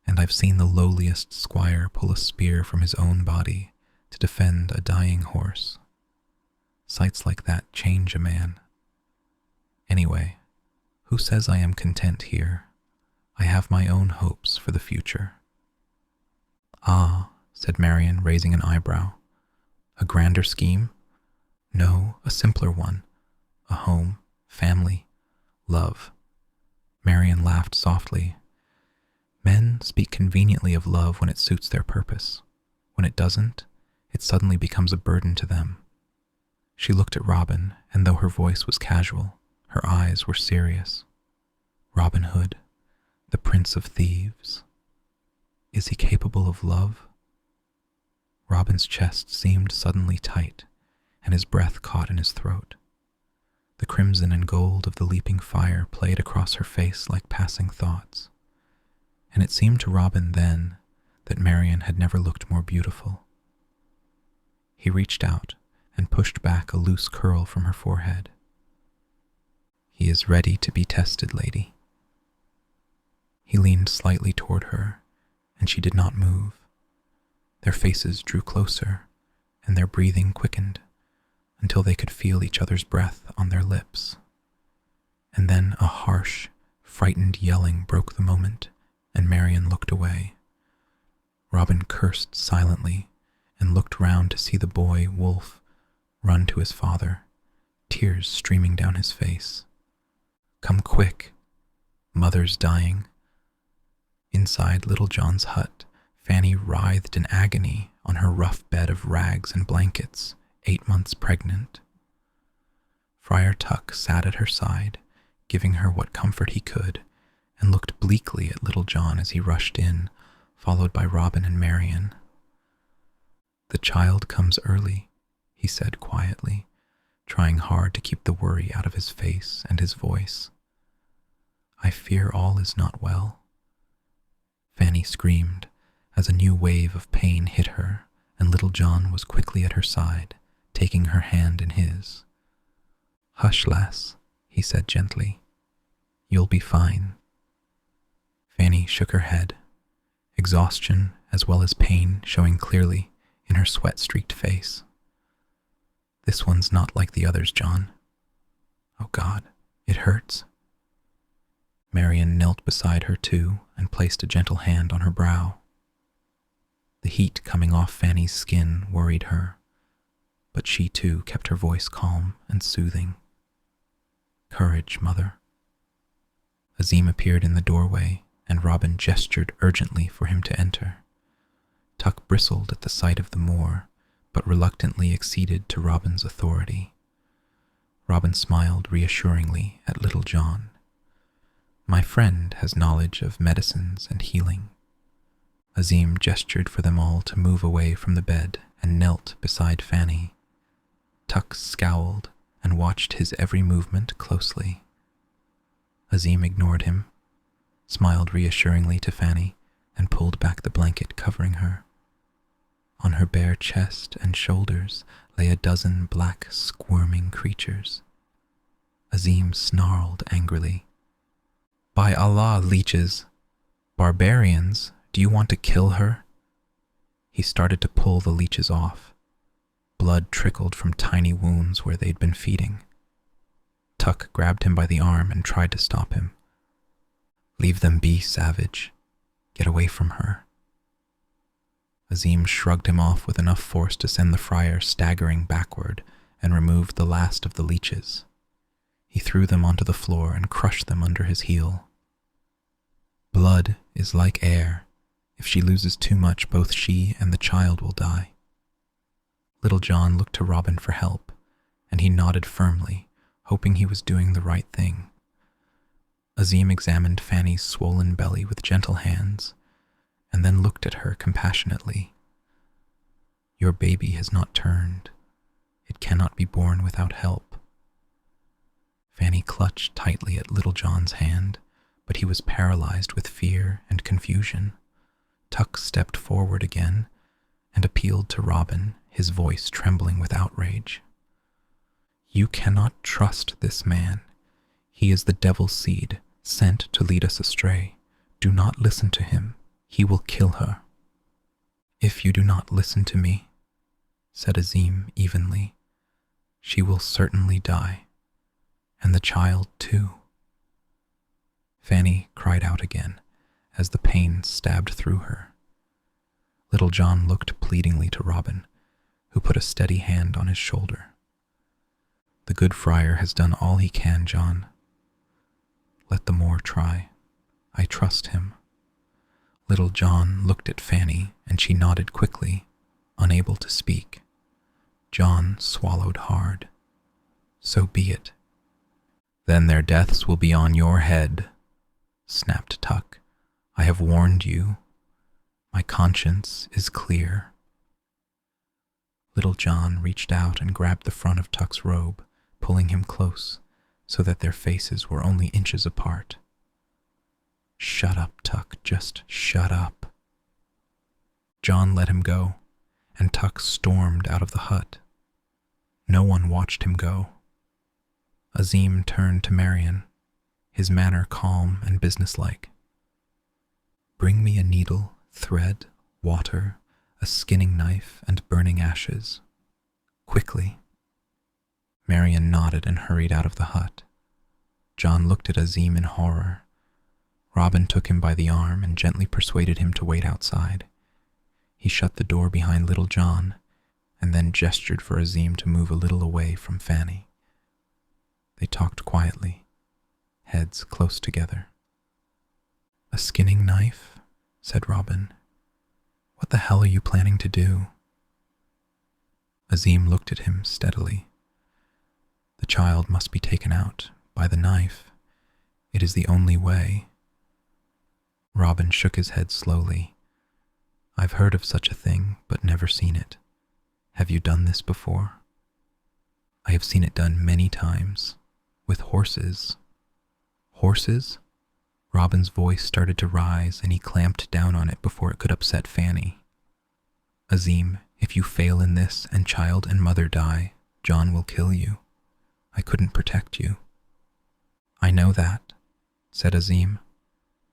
and I've seen the lowliest squire pull a spear from his own body to defend a dying horse. Sights like that change a man. Anyway, who says I am content here? I have my own hopes for the future." "Ah," said Marian, raising an eyebrow. "A grander scheme?" "No, a simpler one. A home, family, love." Marian laughed softly. "Men speak conveniently of love when it suits their purpose. When it doesn't, it suddenly becomes a burden to them." She looked at Robin, and though her voice was casual, her eyes were serious. "Robin Hood, the Prince of Thieves. Is he capable of love?" Robin's chest seemed suddenly tight, and his breath caught in his throat. The crimson and gold of the leaping fire played across her face like passing thoughts, and it seemed to Robin then that Marian had never looked more beautiful. He reached out and pushed back a loose curl from her forehead. "He is ready to be tested, lady." He leaned slightly toward her, and she did not move. Their faces drew closer, and their breathing quickened, until they could feel each other's breath on their lips. And then a harsh, frightened yelling broke the moment, and Marian looked away. Robin cursed silently and looked round to see the boy, Wolf, run to his father, tears streaming down his face. "Come quick! Mother's dying." Inside Little John's hut, Fanny writhed in agony on her rough bed of rags and blankets, 8 months pregnant. Friar Tuck sat at her side, giving her what comfort he could, and looked bleakly at Little John as he rushed in, followed by Robin and Marian. "The child comes early," he said quietly, trying hard to keep the worry out of his face and his voice. "I fear all is not well. Fanny screamed as a new wave of pain hit her, and Little John was quickly at her side, taking her hand in his. "Hush, lass," he said gently. "You'll be fine." Fanny shook her head, exhaustion as well as pain showing clearly in her sweat-streaked face. "This one's not like the others, John. Oh God, it hurts." Marian knelt beside her too and placed a gentle hand on her brow. The heat coming off Fanny's skin worried her, but she too kept her voice calm and soothing. "Courage, mother." Azeem appeared in the doorway, and Robin gestured urgently for him to enter. Tuck bristled at the sight of the Moor, but reluctantly acceded to Robin's authority. Robin smiled reassuringly at Little John. "My friend has knowledge of medicines and healing." Azeem gestured for them all to move away from the bed and knelt beside Fanny. Tuck scowled and watched his every movement closely. Azeem ignored him, smiled reassuringly to Fanny, and pulled back the blanket covering her. On her bare chest and shoulders lay a dozen black, squirming creatures. Azeem snarled angrily. "By Allah, leeches! Barbarians, do you want to kill her?" He started to pull the leeches off. Blood trickled from tiny wounds where they'd been feeding. Tuck grabbed him by the arm and tried to stop him. "Leave them be, savage. Get away from her." Azeem shrugged him off with enough force to send the friar staggering backward and removed the last of the leeches. He threw them onto the floor and crushed them under his heel. "Blood is like air. If she loses too much, both she and the child will die." Little John looked to Robin for help, and he nodded firmly, hoping he was doing the right thing. Azeem examined Fanny's swollen belly with gentle hands, and then looked at her compassionately. "Your baby has not turned. It cannot be born without help." Fanny clutched tightly at Little John's hand, but he was paralyzed with fear and confusion. Tuck stepped forward again and appealed to Robin, his voice trembling with outrage. "You cannot trust this man. He is the devil's seed, sent to lead us astray. Do not listen to him. He will kill her." "If you do not listen to me," said Azeem evenly, "she will certainly die, and the child too." Fanny cried out again as the pain stabbed through her. Little John looked pleadingly to Robin, who put a steady hand on his shoulder. "The good friar has done all he can, John. Let the Moor try. I trust him." Little John looked at Fanny, and she nodded quickly, unable to speak. John swallowed hard. "So be it." "Then their deaths will be on your head," snapped Tuck. "I have warned you. My conscience is clear." Little John reached out and grabbed the front of Tuck's robe, pulling him close so that their faces were only inches apart. "Shut up, Tuck, just shut up." John let him go, and Tuck stormed out of the hut. No one watched him go. Azeem turned to Marian, his manner calm and businesslike. "Bring me a needle, thread, water, a skinning knife, and burning ashes. Quickly." Marian nodded and hurried out of the hut. John looked at Azeem in horror. Robin took him by the arm and gently persuaded him to wait outside. He shut the door behind Little John and then gestured for Azeem to move a little away from Fanny. They talked quietly, heads close together. "A skinning knife?" said Robin. "What the hell are you planning to do?" Azeem looked at him steadily. "The child must be taken out by the knife. It is the only way." Robin shook his head slowly. "I've heard of such a thing, but never seen it. Have you done this before?" "I have seen it done many times. With horses." "Horses?" Robin's voice started to rise, and he clamped down on it before it could upset Fanny. Azeem, if you fail in this and child and mother die, John will kill you. I couldn't protect you. I know that, said Azeem,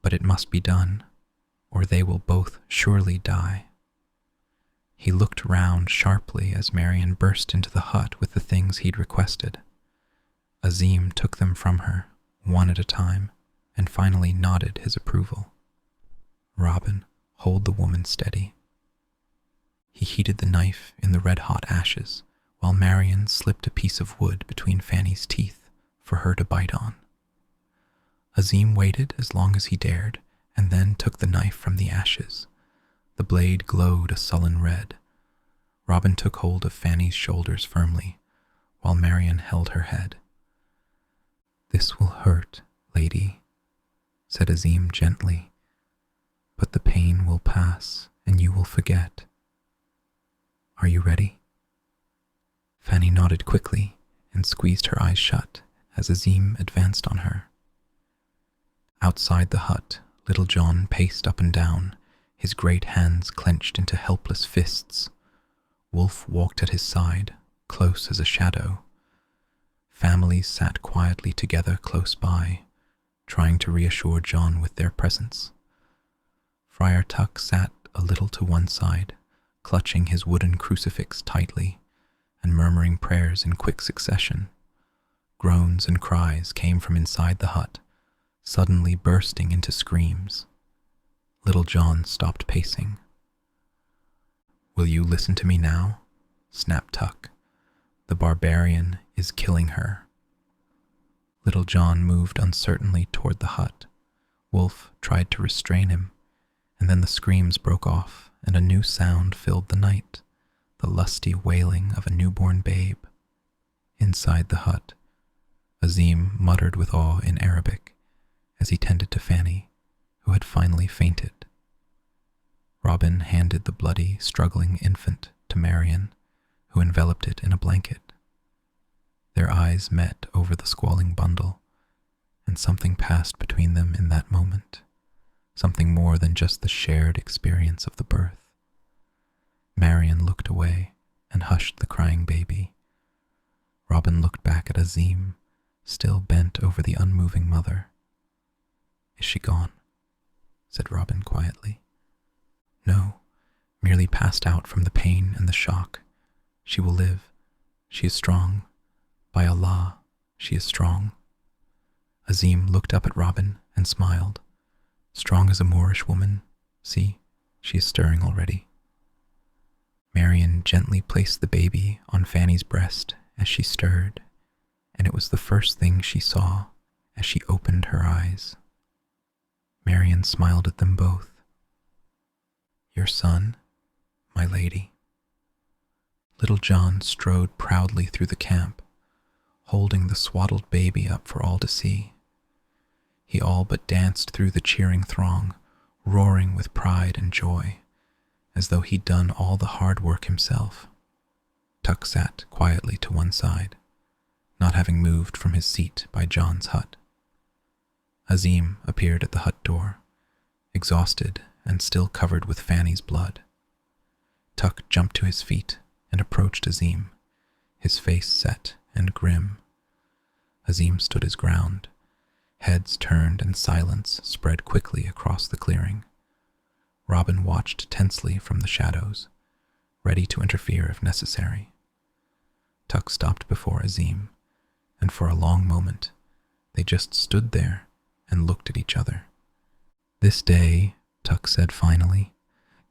but it must be done, or they will both surely die. He looked round sharply as Marian burst into the hut with the things he'd requested. Azeem took them from her, one at a time, and finally nodded his approval. Robin, hold the woman steady. He heated the knife in the red-hot ashes, while Marian slipped a piece of wood between Fanny's teeth for her to bite on. Azeem waited as long as he dared, and then took the knife from the ashes. The blade glowed a sullen red. Robin took hold of Fanny's shoulders firmly, while Marian held her head. This will hurt, lady, said Azeem gently, but the pain will pass and you will forget. Are you ready? Fanny nodded quickly and squeezed her eyes shut as Azeem advanced on her. Outside the hut, Little John paced up and down, his great hands clenched into helpless fists. Wolf walked at his side, close as a shadow. Families sat quietly together close by, trying to reassure John with their presence. Friar Tuck sat a little to one side, clutching his wooden crucifix tightly and murmuring prayers in quick succession. Groans and cries came from inside the hut, suddenly bursting into screams. Little John stopped pacing. Will you listen to me now? Snapped Tuck. The barbarian is killing her. Little John moved uncertainly toward the hut. Wolf tried to restrain him, and then the screams broke off, and a new sound filled the night, the lusty wailing of a newborn babe. Inside the hut, Azeem muttered with awe in Arabic as he tended to Fanny, who had finally fainted. Robin handed the bloody, struggling infant to Marian, who enveloped it in a blanket. Their eyes met over the squalling bundle, and something passed between them in that moment, something more than just the shared experience of the birth. Marian looked away and hushed the crying baby. Robin looked back at Azeem, still bent over the unmoving mother. Is she gone? Said Robin quietly. No, merely passed out from the pain and the shock. She will live. She is strong. By Allah, she is strong. Azeem looked up at Robin and smiled. Strong as a Moorish woman. See, she is stirring already. Marian gently placed the baby on Fanny's breast as she stirred, and it was the first thing she saw as she opened her eyes. Marian smiled at them both. Your son, my lady. Little John strode proudly through the camp, holding the swaddled baby up for all to see. He all but danced through the cheering throng, roaring with pride and joy, as though he'd done all the hard work himself. Tuck sat quietly to one side, not having moved from his seat by John's hut. Azeem appeared at the hut door, exhausted and still covered with Fanny's blood. Tuck jumped to his feet and approached Azeem, his face set and grim. Azeem stood his ground. Heads turned and silence spread quickly across the clearing. Robin watched tensely from the shadows, ready to interfere if necessary. Tuck stopped before Azeem, and for a long moment they just stood there and looked at each other. This day, Tuck said finally,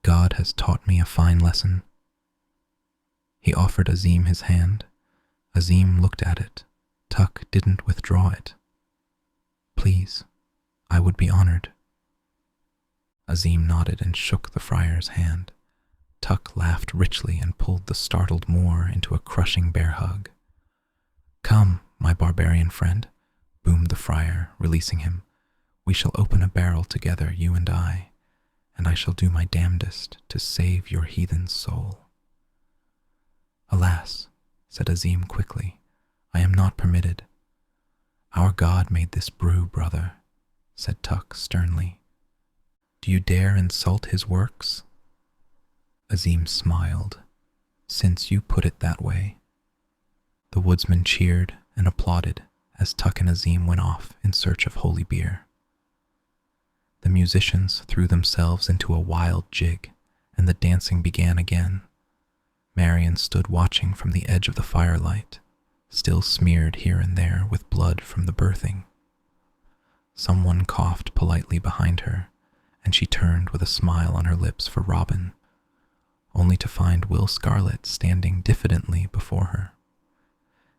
God has taught me a fine lesson. He offered Azeem his hand. Azeem looked at it. Tuck didn't withdraw it. Please, I would be honored. Azeem nodded and shook the friar's hand. Tuck laughed richly and pulled the startled Moor into a crushing bear hug. Come, my barbarian friend, boomed the friar, releasing him. We shall open a barrel together, you and I shall do my damnedest to save your heathen soul. Alas, said Azeem quickly, I am not permitted. Our God made this brew, brother. said Tuck sternly. "Do you dare insult his works?" Azeem smiled. "Since you put it that way." The woodsman cheered and applauded as Tuck and Azeem went off in search of holy beer. The musicians threw themselves into a wild jig, and the dancing began again. Marian stood watching from the edge of the firelight, still smeared here and there with blood from the birthing. Someone coughed politely behind her, and she turned with a smile on her lips for Robin, only to find Will Scarlet standing diffidently before her.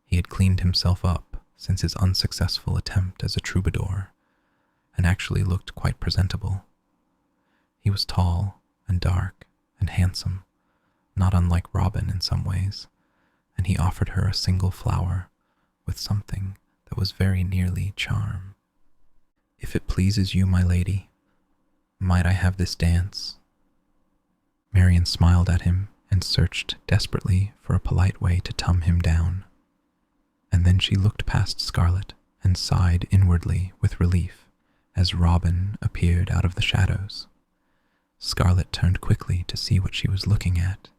He had cleaned himself up since his unsuccessful attempt as a troubadour, and actually looked quite presentable. He was tall and dark and handsome, not unlike Robin in some ways, and he offered her a single flower with something that was very nearly charm. "If it pleases you, my lady, might I have this dance?" Marian smiled at him and searched desperately for a polite way to tum him down. And then she looked past Scarlet and sighed inwardly with relief as Robin appeared out of the shadows. Scarlet turned quickly to see what she was looking at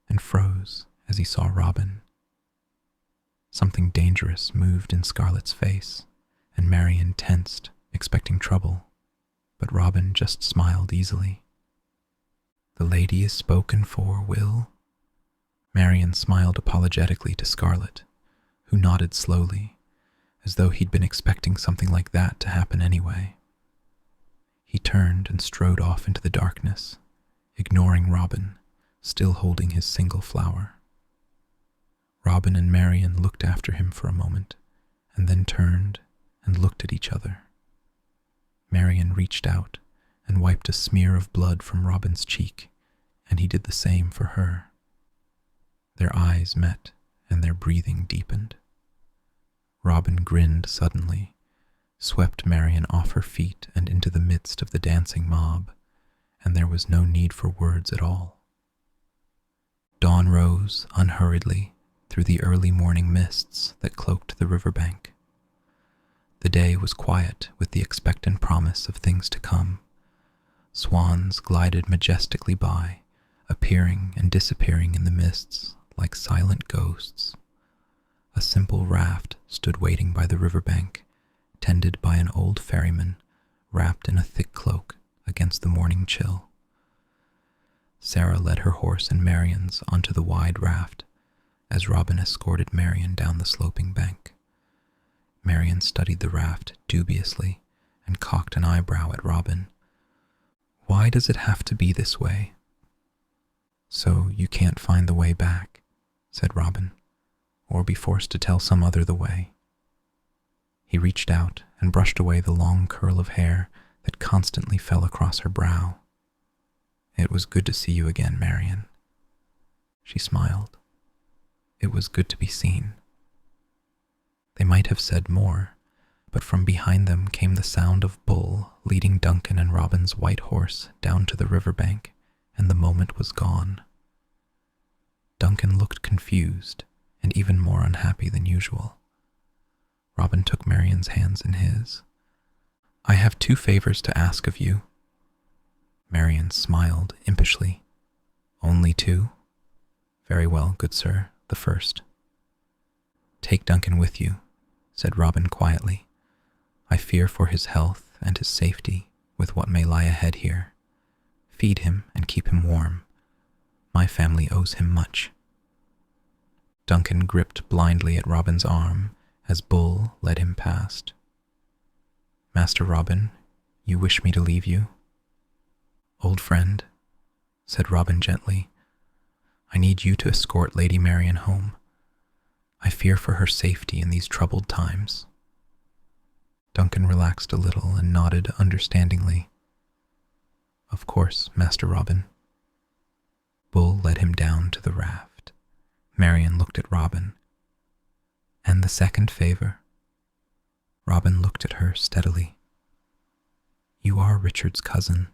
and froze as he saw Robin. Something dangerous moved in Scarlet's face, and Marian tensed, expecting trouble, but Robin just smiled easily. "The lady is spoken for, Will." Marian smiled apologetically to Scarlet, who nodded slowly, as though he'd been expecting something like that to happen anyway. He turned and strode off into the darkness, ignoring Robin, still holding his single flower. Robin and Marian looked after him for a moment, and then turned and looked at each other. Marian reached out and wiped a smear of blood from Robin's cheek, and he did the same for her. Their eyes met, and their breathing deepened. Robin grinned suddenly, swept Marian off her feet and into the midst of the dancing mob, and there was no need for words at all. Dawn rose unhurriedly through the early morning mists that cloaked the riverbank. The day was quiet with the expectant promise of things to come. Swans glided majestically by, appearing and disappearing in the mists like silent ghosts. A simple raft stood waiting by the riverbank, tended by an old ferryman wrapped in a thick cloak against the morning chill. Sarah led her horse and Marian's onto the wide raft, as Robin escorted Marian down the sloping bank. Marian studied the raft dubiously and cocked an eyebrow at Robin. "Why does it have to be this way?" "So you can't find the way back," said Robin, "or be forced to tell some other the way." He reached out and brushed away the long curl of hair that constantly fell across her brow. "It was good to see you again, Marian." She smiled. It was good to be seen. They might have said more, but from behind them came the sound of Bull leading Duncan and Robin's white horse down to the riverbank, and the moment was gone. Duncan looked confused and even more unhappy than usual. Robin took Marian's hands in his. "I have 2 favors to ask of you." Marian smiled impishly. "Only 2? Very well, good sir, the first." "Take Duncan with you," said Robin quietly. "I fear for his health and his safety with what may lie ahead here. Feed him and keep him warm. My family owes him much." Duncan gripped blindly at Robin's arm as Bull led him past. "Master Robin, you wish me to leave you?" "Old friend," said Robin gently, "I need you to escort Lady Marian home. I fear for her safety in these troubled times." Duncan relaxed a little and nodded understandingly. "Of course, Master Robin." Bull led him down to the raft. Marian looked at Robin. "And the second favor?" Robin looked at her steadily. "You are Richard's cousin.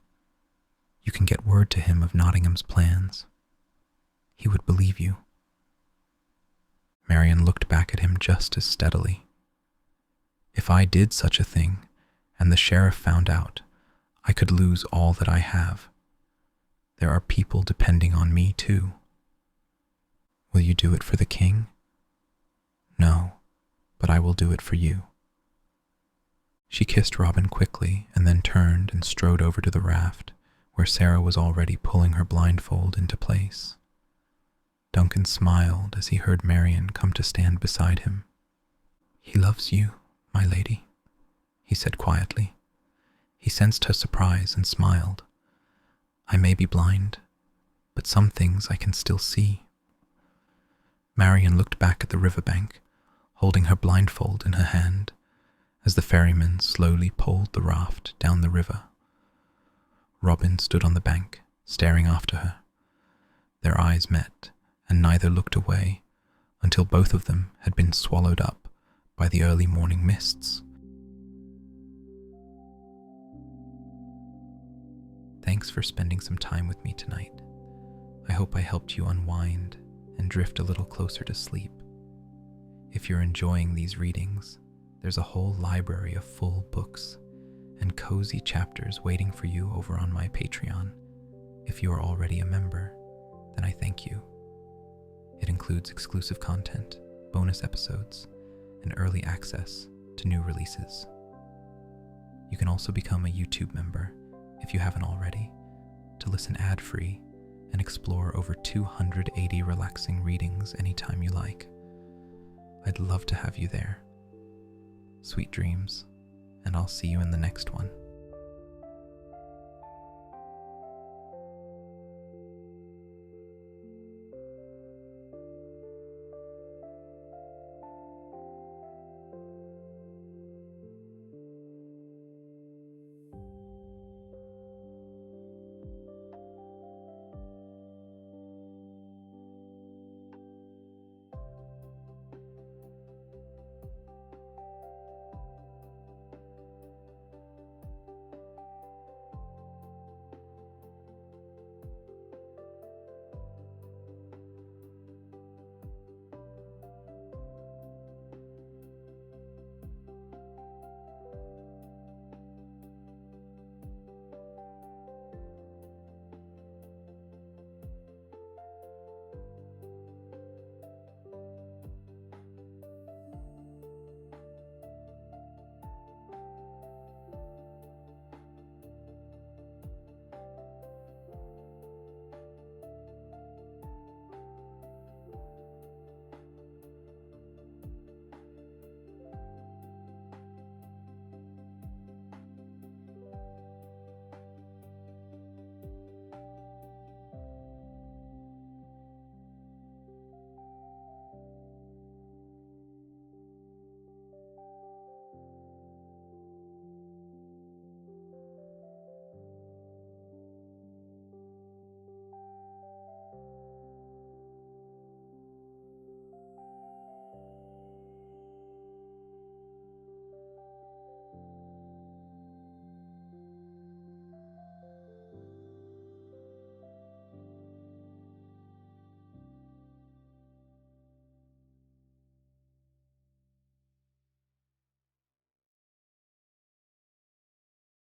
You can get word to him of Nottingham's plans. He would believe you." Marian looked back at him just as steadily. "If I did such a thing, and the sheriff found out, I could lose all that I have. There are people depending on me too. Will you do it for the king? No, but I will do it for you. She kissed Robin quickly and then turned and strode over to the raft, where Sarah was already pulling her blindfold into place. Duncan smiled as he heard Marian come to stand beside him. He loves you, my lady, he said quietly. He sensed her surprise and smiled. I may be blind, but some things I can still see. Marian looked back at the riverbank, holding her blindfold in her hand, as the ferryman slowly poled the raft down the river. Robin stood on the bank, staring after her. Their eyes met, and neither looked away until both of them had been swallowed up by the early morning mists. Thanks for spending some time with me tonight. I hope I helped you unwind and drift a little closer to sleep. If you're enjoying these readings, there's a whole library of full books and cozy chapters waiting for you over on my Patreon. If you are already a member, then I thank you. It includes exclusive content, bonus episodes, and early access to new releases. You can also become a YouTube member, if you haven't already, to listen ad-free and explore over 280 relaxing readings anytime you like. I'd love to have you there. Sweet dreams, and I'll see you in the next one.